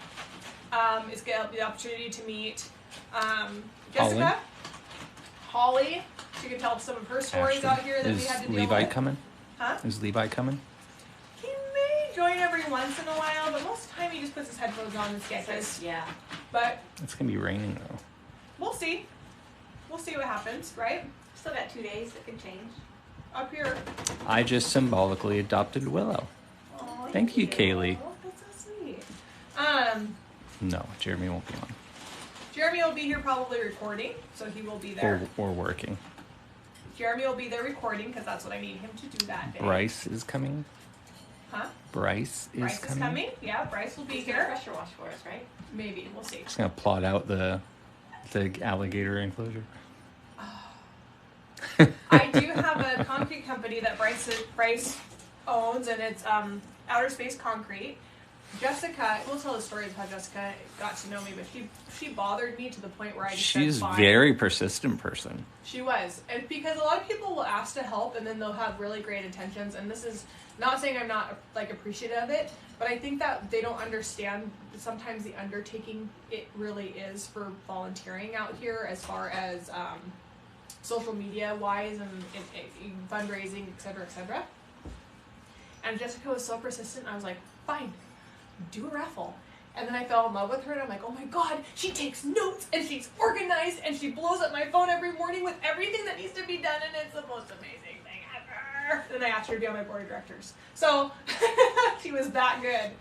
It's going to help you the opportunity to meet Jessica, Holly. She can tell some of her stories Ashley. out here that we Is had to deal Levi with. coming? Huh? Is Levi coming? He may join every once in a while, but most of the time he just puts his headphones on and sketches. Yeah. But It's going to be raining, though. we'll see. We'll see what happens, right? Still got 2 days. It can change. Up here. I just symbolically adopted Willow. Aw, Thank you, Kaylee. That's so sweet. No, Jeremy won't be on. Jeremy will be here probably recording, so he will be there. Or working. Jeremy will be there recording because that's what I need him to do that day. Bryce is coming. Huh? Bryce is coming. Yeah, Bryce will be He's gonna here. pressure wash for us, right? Maybe. We'll see. Just going to plot out the alligator enclosure. I do have a concrete company that Bryce owns, and it's Outer Space Concrete. Jessica, we'll tell the story of how Jessica got to know me, but she bothered me to the point where I just She's said, a fine. very persistent person. She was. And because a lot of people will ask to help and then they'll have really great intentions, and this is not saying I'm not like appreciative of it, but I think that they don't understand sometimes the undertaking it really is for volunteering out here as far as social media wise and fundraising, etc., etc. And Jessica was so persistent. I was like, fine, do a raffle. And then I fell in love with her, and I'm like, oh my god, she takes notes, and she's organized, and she blows up my phone every morning with everything that needs to be done, and it's the most amazing thing ever. And I asked her to be on my board of directors. So, she was that good.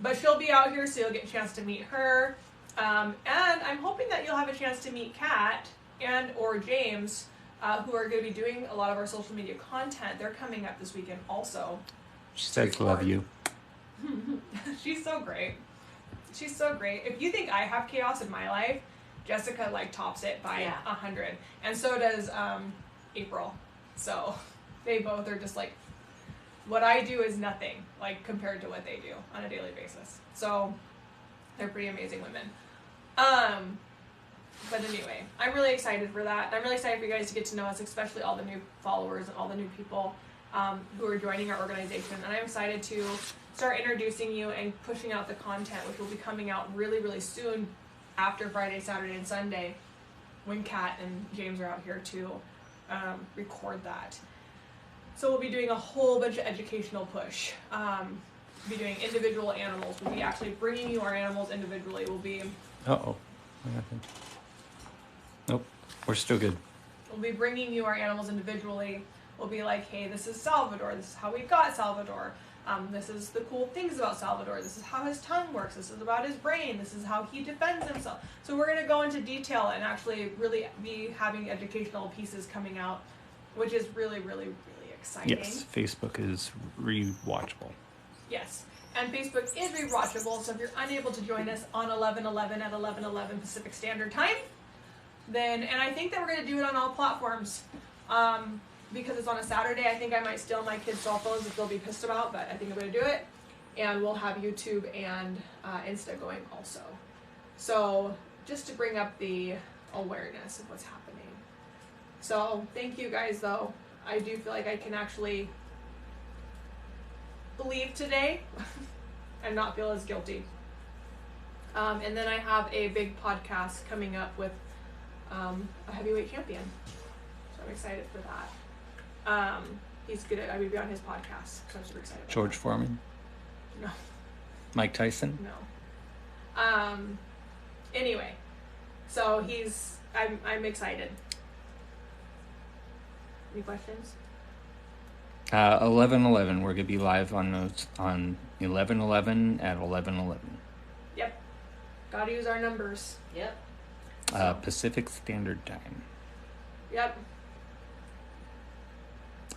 But she'll be out here, so you'll get a chance to meet her. And I'm hoping that you'll have a chance to meet Kat and or James, who are going to be doing a lot of our social media content. They're coming up this weekend also. She says, love you. She's so great. She's so great. If you think I have chaos in my life, Jessica like tops it by 100, and so does April. So they both are just like, what I do is nothing like compared to what they do on a daily basis. So they're pretty amazing women. But anyway, I'm really excited for that. I'm really excited for you guys to get to know us, especially all the new followers and all the new people who are joining our organization. And I'm excited to start introducing you and pushing out the content, which will be coming out really, really soon after Friday, Saturday, and Sunday when Kat and James are out here to record that. So we'll be doing a whole bunch of educational push. We'll be doing individual animals. We'll be actually bringing you our animals individually. We'll be... Uh-oh. What happened? Nope. We're still good. We'll be bringing you our animals individually. We'll be like, hey, this is Salvador. This is how we got Salvador. This is the cool things about Salvador. This is how his tongue works. This is about his brain. This is how he defends himself. So we're going to go into detail and actually really be having educational pieces coming out, which is really, really, really exciting. Yes, Facebook is rewatchable. Yes, and Facebook is rewatchable, so if you're unable to join us on 11/11 at 11:11 Pacific Standard Time, then, and I think that we're going to do it on all platforms, because it's on a Saturday. I think I might steal my kids' cell phones, if they'll be pissed about, but I think I'm going to do it, and we'll have YouTube and Insta going also. So, just to bring up the awareness of what's happening. So, thank you guys, though. I do feel like I can actually believe today and not feel as guilty. And then I have a big podcast coming up with a heavyweight champion, so I'm excited for that. He's good at, I would be on his podcast, so I'm super excited about George Foreman? No. Mike Tyson? No. Anyway, so I'm excited. Any questions? 11:11. We're gonna be live on 11:11 at 11:11. Yep. Gotta use our numbers. Yep. Pacific Standard Time. Yep.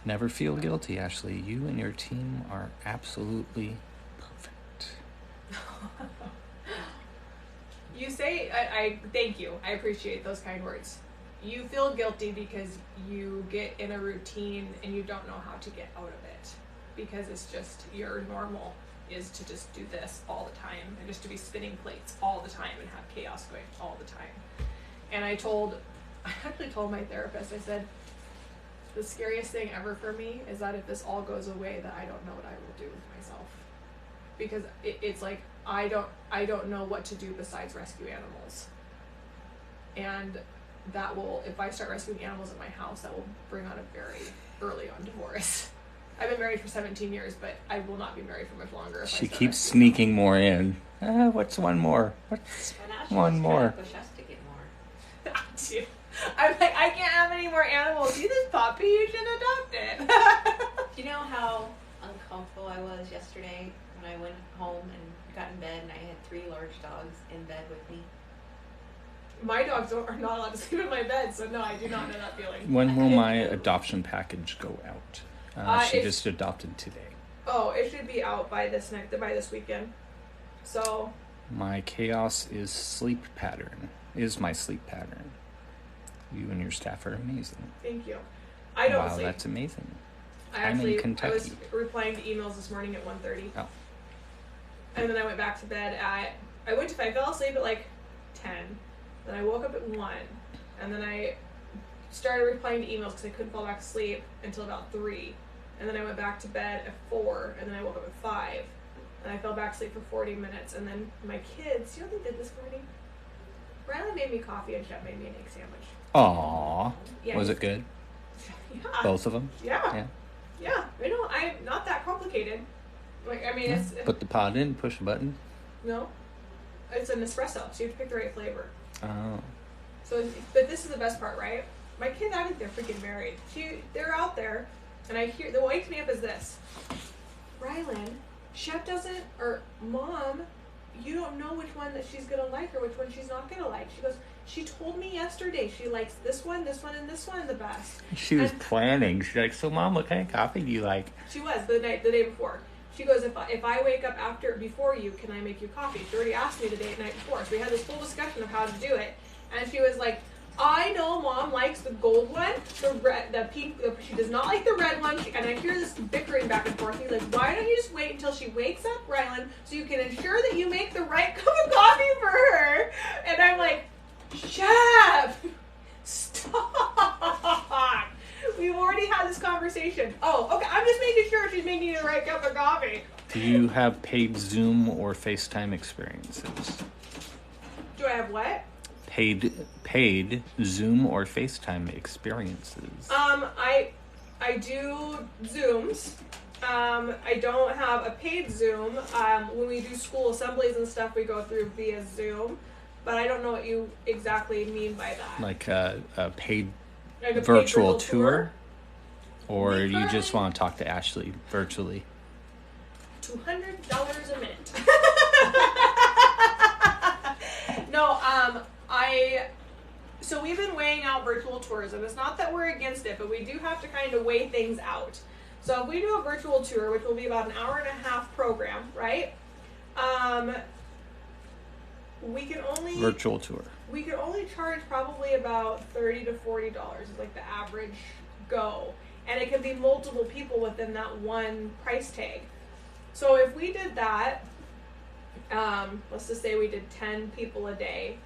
Never feel guilty, Ashley. You and your team are absolutely perfect. You say, I thank you. I appreciate those kind words. You feel guilty because you get in a routine and you don't know how to get out of it. Because it's just, your normal is to just do this all the time and just to be spinning plates all the time and have chaos going all the time. And I actually told my therapist, I said, the scariest thing ever for me is that if this all goes away, that I don't know what I will do with myself. Because it's like, I don't know what to do besides rescue animals. And that will, if I start rescuing animals in my house, that will bring on a very early on divorce. I've been married for 17 years, but I will not be married for much longer. If She I keeps sneaking more in. What's one more? What's one more? Push us to get more. I'm like, I can't have any more animals. See this puppy? You should adopt it. Do you know how uncomfortable I was yesterday when I went home and got in bed and I had 3 large dogs in bed with me? My dogs are not allowed to sleep in my bed, so no, I do not know that feeling. When will my adoption package go out? She it's- just adopted today. Oh, it should be out by this weekend. So My chaos is my sleep pattern. You and your staff are amazing. thank you. I don't Wow, sleep. that's amazing. I'm in Kentucky. I was replying to emails this morning at 1:30. Oh. And then I went back to bed I fell asleep at like 10. Then I woke up at 1. And then I started replying to emails because I couldn't fall back asleep until about 3. And then I went back to bed at 4. And then I woke up at 5. And I fell back asleep for 40 minutes. And then my kids, you know what they did this morning? Riley made me coffee and Shep made me an egg sandwich. Aww. Yeah, Was it good? Yeah. Both of them? Yeah. Yeah. I know. I'm not that complicated. Like, I mean, it's... Put the pot in, push the button. No. It's an espresso, so you have to pick the right flavor. Oh. So, but this is the best part, right? My kids, I think they're freaking married. They're out there, and I hear, what wakes me up is this. Rylan, Shep doesn't, or Mom, you don't know which one that she's going to like or which one she's not going to like. She goes, she told me yesterday she likes this one, and this one the best. She was planning. She's like, so Mom, what kind of coffee do you like? She was, the day before. She goes, if I wake up before you, can I make you coffee? She already asked me the night before. So we had this full discussion of how to do it. And she was like, I know Mom likes the gold one, the pink, she does not like the red one. And I hear this bickering back and forth. He's like, why don't you just wait until she wakes up, Rylan, so you can ensure that you make the right cup of coffee for her? And I'm like, Shep, stop. We've already had this conversation. Oh, okay, I'm just making sure she's making the right cup of coffee. Do you have paid Zoom or FaceTime experiences? Do I have what? Paid Zoom or FaceTime experiences. I do Zooms. I don't have a paid Zoom. When we do school assemblies and stuff, we go through via Zoom. But I don't know what you exactly mean by that. Like a paid Like a paid virtual tour? Or We you just currently- want to talk to Ashley virtually? $200 a minute. No, so we've been weighing out virtual tours, and it's not that we're against it, but we do have to kind of weigh things out. So if we do a virtual tour, which will be about an hour and a half program, right? We can only Virtual tour. we could only charge probably about $30 to $40 is like the average go, and it can be multiple people within that one price tag. So if we did that, let's just say we did 10 people a day,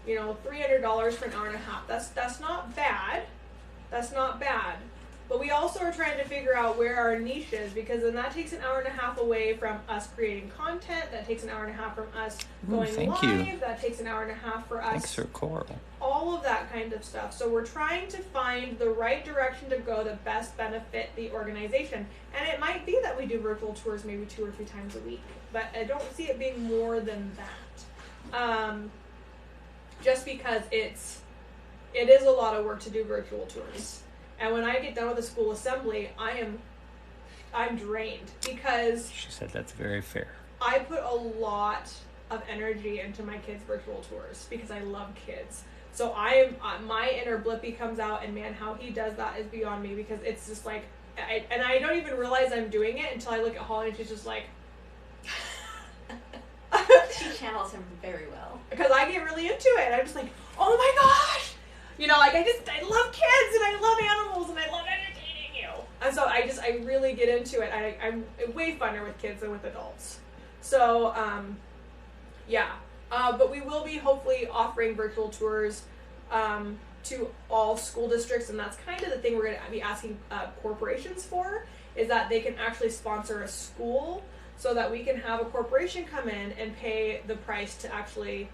you know, $300 for an hour and a half. That's not bad. That's not bad. But we also are trying to figure out where our niche is, because then that takes an hour and a half away from us creating content. That takes an hour and a half from us going thank live. you. That takes an hour and a half for us. Thanks for coral. All of that kind of stuff. So we're trying to find the right direction to go to best benefit the organization. And it might be that we do virtual tours maybe 2 or 3 times a week, but I don't see it being more than that. Just because it is a lot of work to do virtual tours. And when I get done with the school assembly, I'm drained, because She said that's very fair. I put a lot of energy into my kids' virtual tours because I love kids. So my inner Blippy comes out, and man, how he does that is beyond me, because it's just like, I don't even realize I'm doing it until I look at Holly and she's just like, She channels him very well. because I get really into it. I'm just like, oh my gosh, you know, like I love kids and I love animals and I love entertaining you. And so I really get into it. I'm way funner with kids than with adults. So, yeah. But we will be hopefully offering virtual tours to all school districts, and that's kind of the thing we're going to be asking corporations for, is that they can actually sponsor a school, so that we can have a corporation come in and pay the price to actually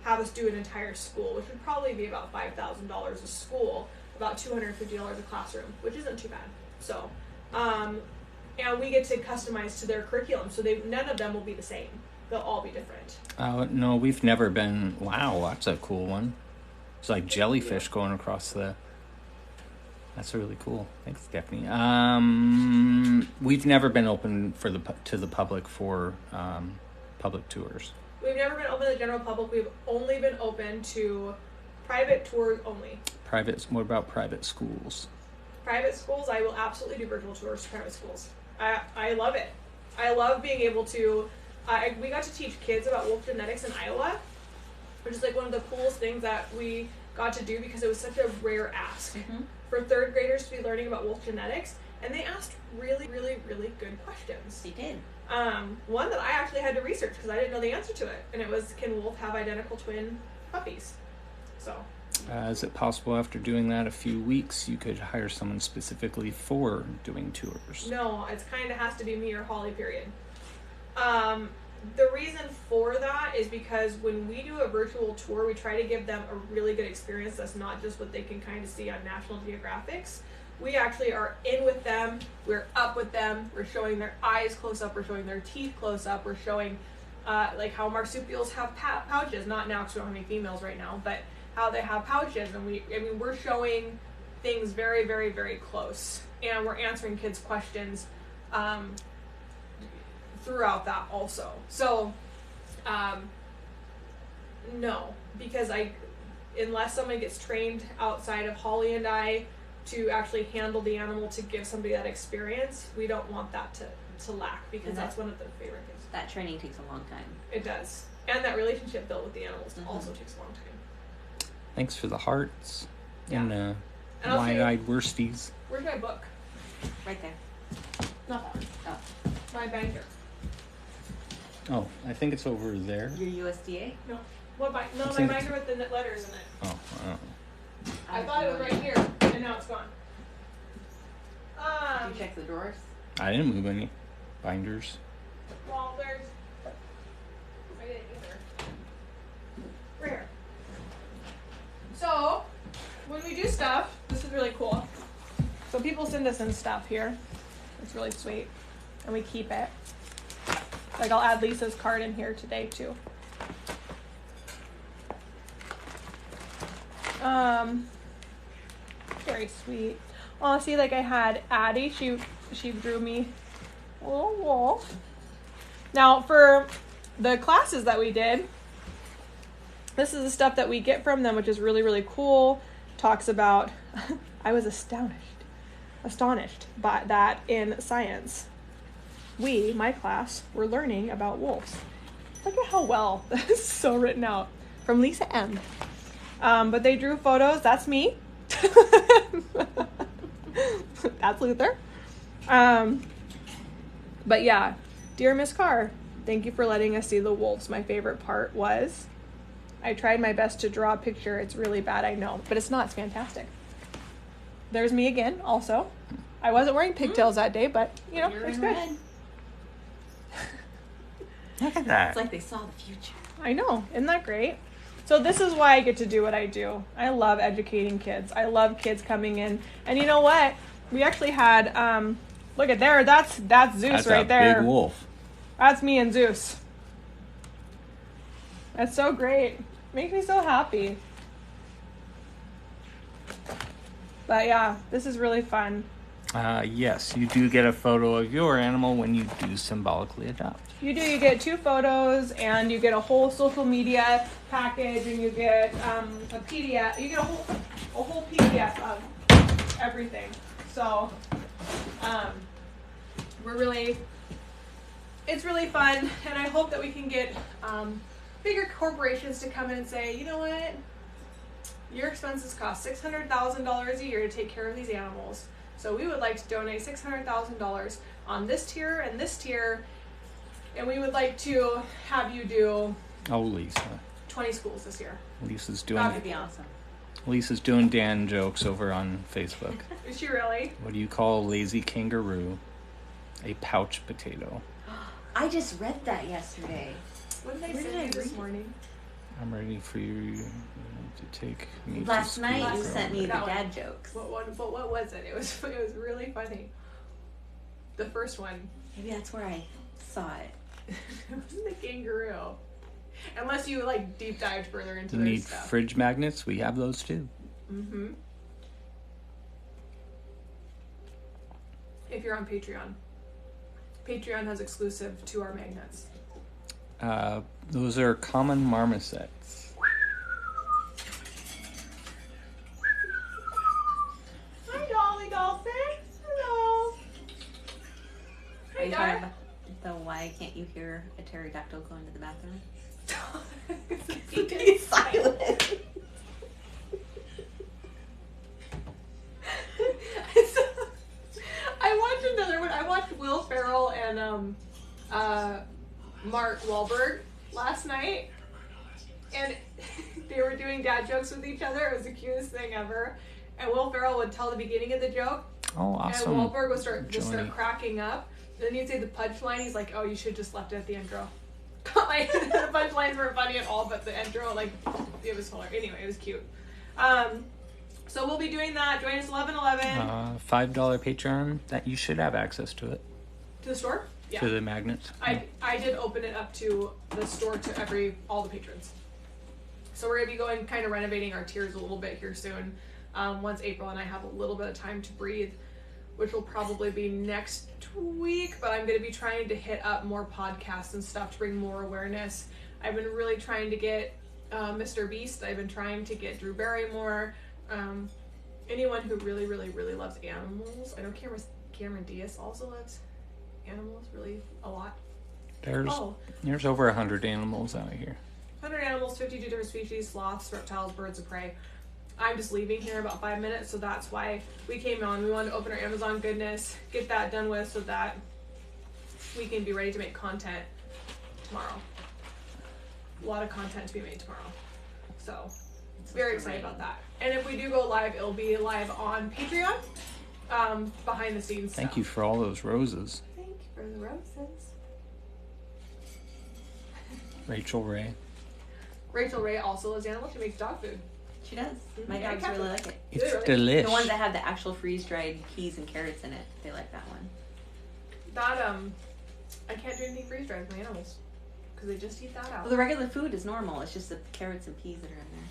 have us do an entire school, which would probably be about $5,000 a school, about $250 a classroom, which isn't too bad. So, and we get to customize to their curriculum, so none of them will be the same. They'll all be different. No, we've never been. Wow, that's a cool one. It's like jellyfish going across the. That's really cool. Thanks, Stephanie. We've never been open to the public for public tours. We've never been open to the general public. We've only been open to private tours only. What about private schools? Private schools, I will absolutely do virtual tours to private schools. I love it. I love being able to. We got to teach kids about wolf genetics in Iowa, which is like one of the coolest things that we got to do, because it was such a rare ask for third graders to be learning about wolf genetics, and they asked really, really, really good questions. They did. One that I actually had to research because I didn't know the answer to it, and it was, can wolf have identical twin puppies? So. Is it possible after doing that a few weeks you could hire someone specifically for doing tours? No, it's kind of has to be me or Holly, period. The reason for that is because when we do a virtual tour, we try to give them a really good experience that's not just what they can kind of see on National Geographics. We actually are in with them, we're up with them, we're showing their eyes close up, we're showing their teeth close up, we're showing like how marsupials have pouches, not now because we don't have any females right now, but how they have pouches, and we're showing things very, very, very close, and we're answering kids' questions throughout that also. So, no, because unless someone gets trained outside of Holly and I to actually handle the animal to give somebody that experience, we don't want that to lack, because that's one of the favorite things. That training takes a long time. It does. And that relationship built with the animals also takes a long time. Thanks for the hearts Yeah. and And I'll show you- wide-eyed worsties. Where's my book? Right there. Not that one. Oh. My binder. Oh, I think it's over there. Your USDA? No. What binder? No, I my think binder with the letters in it. Oh, I thought it was right here, and now it's gone. Did you check the drawers? I didn't move any binders. Well, there's. I didn't either. Right here. So, when we do stuff, this is really cool. So people send us in stuff here. It's really sweet, and we keep it. Like, I'll add Lisa's card in here today too. very sweet. Oh, see, like I had Addie. She drew me a little wolf. Now, for the classes that we did, this is the stuff that we get from them, which is really, really cool. Talks about, I was astonished by that in science. We, my class, were learning about wolves. Look at how well that is so written out. From Lisa M. But they drew photos. That's me. That's Luther. But yeah, dear Miss Carr, thank you for letting us see the wolves. My favorite part was I tried my best to draw a picture. It's really bad, I know, but it's not. It's fantastic. There's me again, also. I wasn't wearing pigtails that day, but, you know, it's good. Red. Look at that. It's like they saw the future. I know. Isn't that great? So this is why I get to do what I do. I love educating kids. I love kids coming in. And you know what? We actually had, look at there. That's Zeus right there. That's a big wolf. That's me and Zeus. That's so great. Makes me so happy. But yeah, this is really fun. Yes, you do get a photo of your animal when you do symbolically adopt. You do. You get 2 photos, and you get a whole social media package, and you get a PDF. You get a whole PDF of everything. So, it's really fun, and I hope that we can get bigger corporations to come in and say, you know what, your expenses cost $600,000 a year to take care of these animals. So we would like to donate $600,000 on this tier and this tier, and we would like to have you do Oh, Lisa. 20 schools this year. Lisa's That would be awesome. doing Dan jokes over on Facebook. Is she really? What do you call a lazy kangaroo? A pouch potato. I just read that yesterday. What did I Where did send I you this read it? morning? I'm ready for you to take me Last to night you school. sent me the That one. dad jokes. What was it? It was really funny. The first one. Maybe that's where I saw it. It wasn't the kangaroo. Unless you like deep dived further into You their need stuff. fridge magnets? We have those too. Mm-hmm. If you're on Patreon. Patreon has exclusive to our magnets. Those are common marmosets. Hi, Dolly Dolphin. Hello. Are Hey, you talking Dar. about the why can't you hear a pterodactyl go into the bathroom? Be silent. I watched another one. I watched Will Ferrell and Mark Wahlberg last night, and they were doing dad jokes with each other. It was the cutest thing ever. And Will Ferrell would tell the beginning of the joke, Oh, awesome. and Wahlberg would start Johnny. cracking up. Then he'd say the punchline. He's like, "Oh, you should just left it at the intro." Like, the punchlines weren't funny at all, but the intro, like, it was hilarious. Anyway, it was cute. So we'll be doing that. Join us 11/11 $5 Patreon. That you should have access to it. to the store. Yeah. To the magnets. I did open it up to the store to all the patrons. So we're gonna be going kind of renovating our tiers a little bit here soon. Once April and I have a little bit of time to breathe, which will probably be next week. But I'm gonna be trying to hit up more podcasts and stuff to bring more awareness. I've been really trying to get Mr. Beast. I've been trying to get Drew Barrymore. Anyone who really, really, really loves animals. I know Cameron Diaz also loves animals really a lot. There's over 100 animals out here. 100 animals, 52 different species, sloths, reptiles, birds of prey. I'm just leaving here in about 5 minutes, so that's why we came on. We wanted to open our Amazon goodness, get that done with so that we can be ready to make content tomorrow. A lot of content to be made tomorrow. So, very excited about that. And if we do go live, it'll be live on Patreon, behind the scenes Thank stuff. you for all those roses. Thank you for the roses. Rachel Ray. Rachel Ray also loves animals. She makes dog food. She does. My Yeah, dogs Captain. really like it. It's Really? delish. The ones that have the actual freeze-dried peas and carrots in it, they like that one. That, I can't do anything freeze-dried with my animals. Because they just eat that out. Well, the regular food is normal. It's just the carrots and peas that are in there.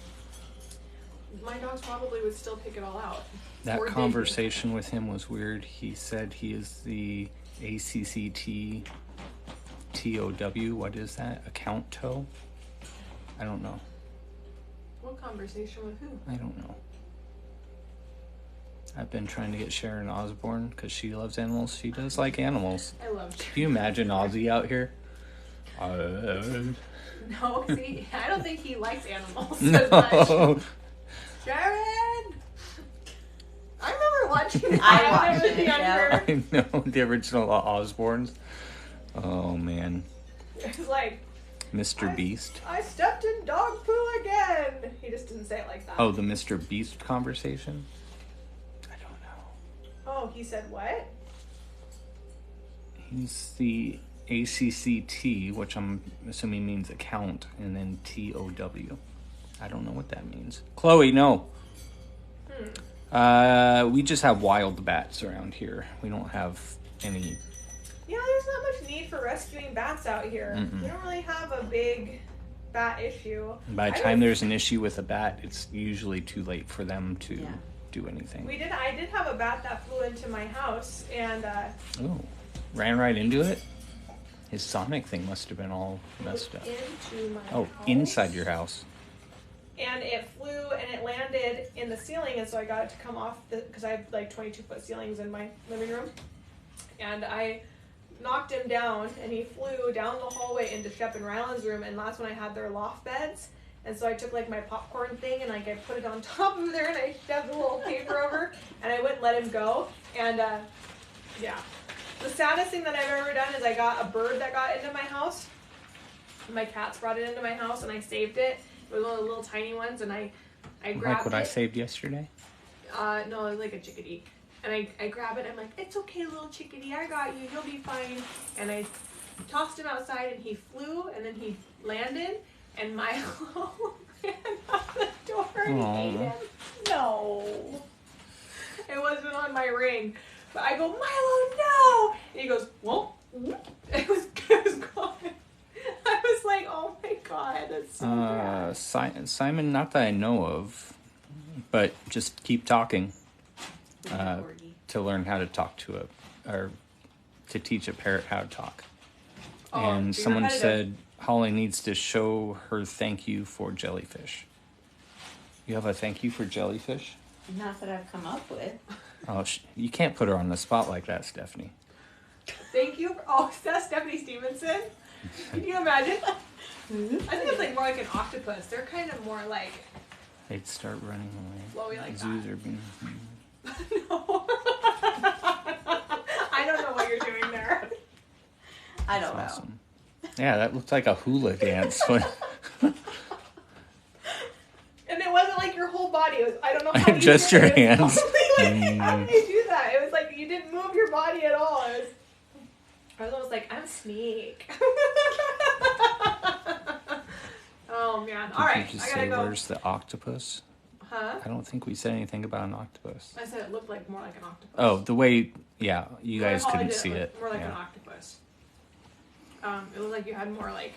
my dogs probably would still pick it all out. That Or they'd- conversation with him was weird. He said he is the ACCT TOW. What is that? Account toe? I don't know. What conversation with who? I don't know. I've been trying to get Sharon Osborne because she loves animals. She does like animals. I love Can you imagine Ozzy out here? No, see, I don't think he likes animals as much. No. Sharon! I remember watching that. I when watched was it, younger. I know, the original Osbournes. Oh, man. It was like, Mr. Beast. I stepped in dog poo again. He just didn't say it like that. Oh, the Mr. Beast conversation? I don't know. Oh, he said what? He's the ACCT, which I'm assuming means account, and then TOW. I don't know what that means. Chloe, no. We just have wild bats around here. We don't have any. Yeah, there's not much need for rescuing bats out here. Mm-mm. We don't really have a big bat issue. By the I time was- there's an issue with a bat, it's usually too late for them to Yeah. do anything. I did have a bat that flew into my house, and Oh, ran right into it? His sonic thing must have been all messed up. into my Oh, house. inside your house. And it flew and it landed in the ceiling, and so I got it to come off because I have like 22-foot ceilings in my living room, and I knocked him down, and he flew down the hallway into Shep and Ryland's room, and that's when I had their loft beds, and so I took like my popcorn thing and like I put it on top of there, and I shoved a little paper over, and I wouldn't let him go, and yeah. The saddest thing that I've ever done is I got a bird that got into my house. My cats brought it into my house, and I saved it. It was one of the little tiny ones, and I grabbed Like what it. I saved yesterday? No, it was like a chickadee. And I grab it, I'm like, it's okay, little chickadee, I got you, you'll be fine. And I tossed him outside, and he flew, and then he landed, and Milo ran out the door and Aw. he ate him. No. It wasn't on my ring. But I go, Milo, no! And he goes, whoop. It was gone. I was like, oh my god, that's so bad. Simon, not that I know of, but just keep talking Corgi. to learn how to talk to or to teach a parrot how to talk. Oh, And be someone repetitive. said Holly needs to show her thank you for jellyfish. You have a thank you for jellyfish? Not that I've come up with. Oh, you can't put her on the spot like that, Stephanie. Thank you. Oh, is that Stephanie Stevenson? Can you imagine? I think it's like more like an octopus. They're kind of more like They'd start running away. flowy like Zoos that. are being. No. I don't know what you're doing there. I don't know. Awesome. Yeah, that looked like a hula dance. And it wasn't like your whole body. It was, I don't know how you Just did your it. It was hands. probably like, how did you do that? It was like you didn't move your body at all. I was almost like, I'm Sneak. Oh man. All right, Did you I say gotta go. where's the octopus? Huh? I don't think we said anything about an octopus. I said it looked like more like an octopus. Oh, the way, yeah, you Well, guys Holly couldn't did see look it. More like an Yeah. octopus. It was like you had more like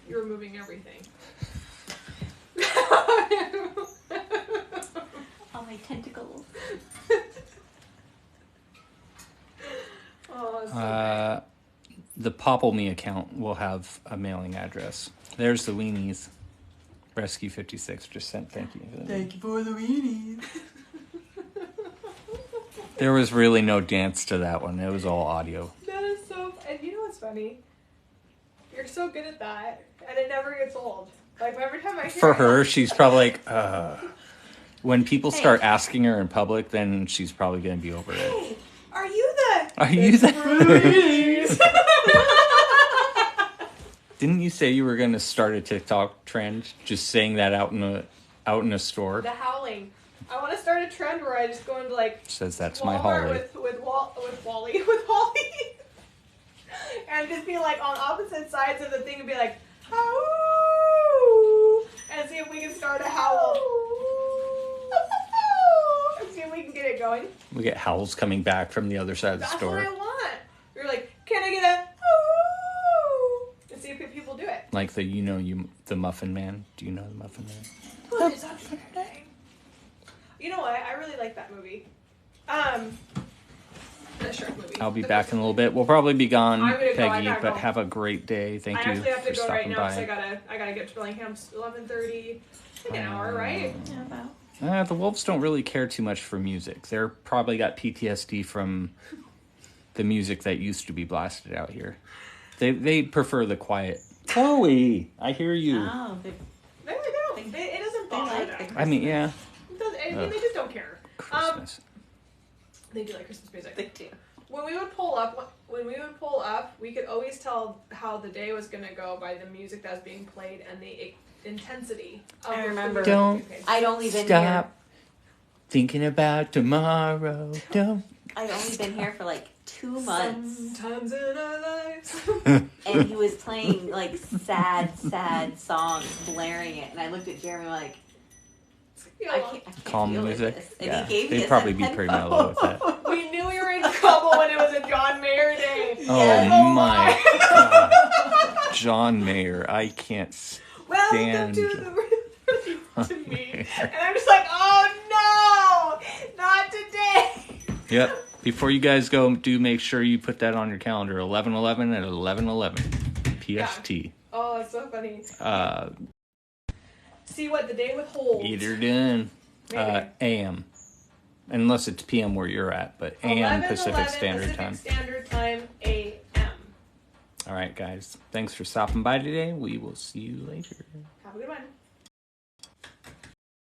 you were moving everything. All my tentacles. Oh, it's so great. The Popple Me account will have a mailing address. There's the weenies. Rescue 56 just sent thank you. Thank you for the weenies. There was really no dance to that one. It was all audio. That is so. And you know what's funny? You're so good at that, and it never gets old. Like every time I hear For it, her, she's probably like, when people Hey. start asking her in public, then she's probably going to be over it. Hey, are you the? Are you the... Rudies? Didn't you say you were going to start a TikTok trend? Just saying that out in a store? The howling. I want to start a trend where I just go into like Says that's my Walmart Holly. with Wally with Holly, and just be like on opposite sides of the thing and be like, "Howl," and see if we can start a howl. And see if we can get it going. We get howls coming back from the other side of the That's store. what I want. You're like, can I get a howl? And see if people do it. Like the Muffin Man. Do you know the Muffin Man? What is up? I really like that movie. The shark movie. I'll be The back first in a little movie. bit. We'll probably be gone, I'm gonna go. I Peggy, gotta but go. have a great day. Thank I you actually have for to go right stopping now because by. I gotta get to Bellingham 11:30. Like an hour, right? Yeah, about. The Wolves don't really care too much for music. They're probably got PTSD from the music that used to be blasted out here. They prefer the quiet. Chloe, I hear you. Oh, No, they don't. It doesn't bother like them. the I mean, yeah, It does, I mean, they just don't care. Christmas. They do like Christmas music. they do. When we would pull up, we could always tell how the day was gonna go by the music that was being played and the intensity. Of I the remember. music Don't being played. I'd only been Stop here. thinking about tomorrow. Don't. I'd only been here for like 2 months, Sometimes in our lives. and he was playing like sad songs, blaring it, and I looked at Jeremy like, I can't Calm deal with music. this. And Yeah, he gave me they'd a probably set be of pretty headphones. mellow with that. We knew we were in trouble when it was a John Mayer day. Oh my God. John Mayer, I can't Welcome stand to John. the to me, and I'm just like, oh no, not today. Yep. Before you guys go, do make sure you put that on your calendar. 11/11 at 11/11 PST. Oh, it's so funny. Uh, See what the day would hold. either done. Maybe. AM. Unless it's PM where you're at, but AM 11, Pacific Standard Pacific Time. Standard Time, AM. All right, guys. Thanks for stopping by today. We will see you later. Have a good one.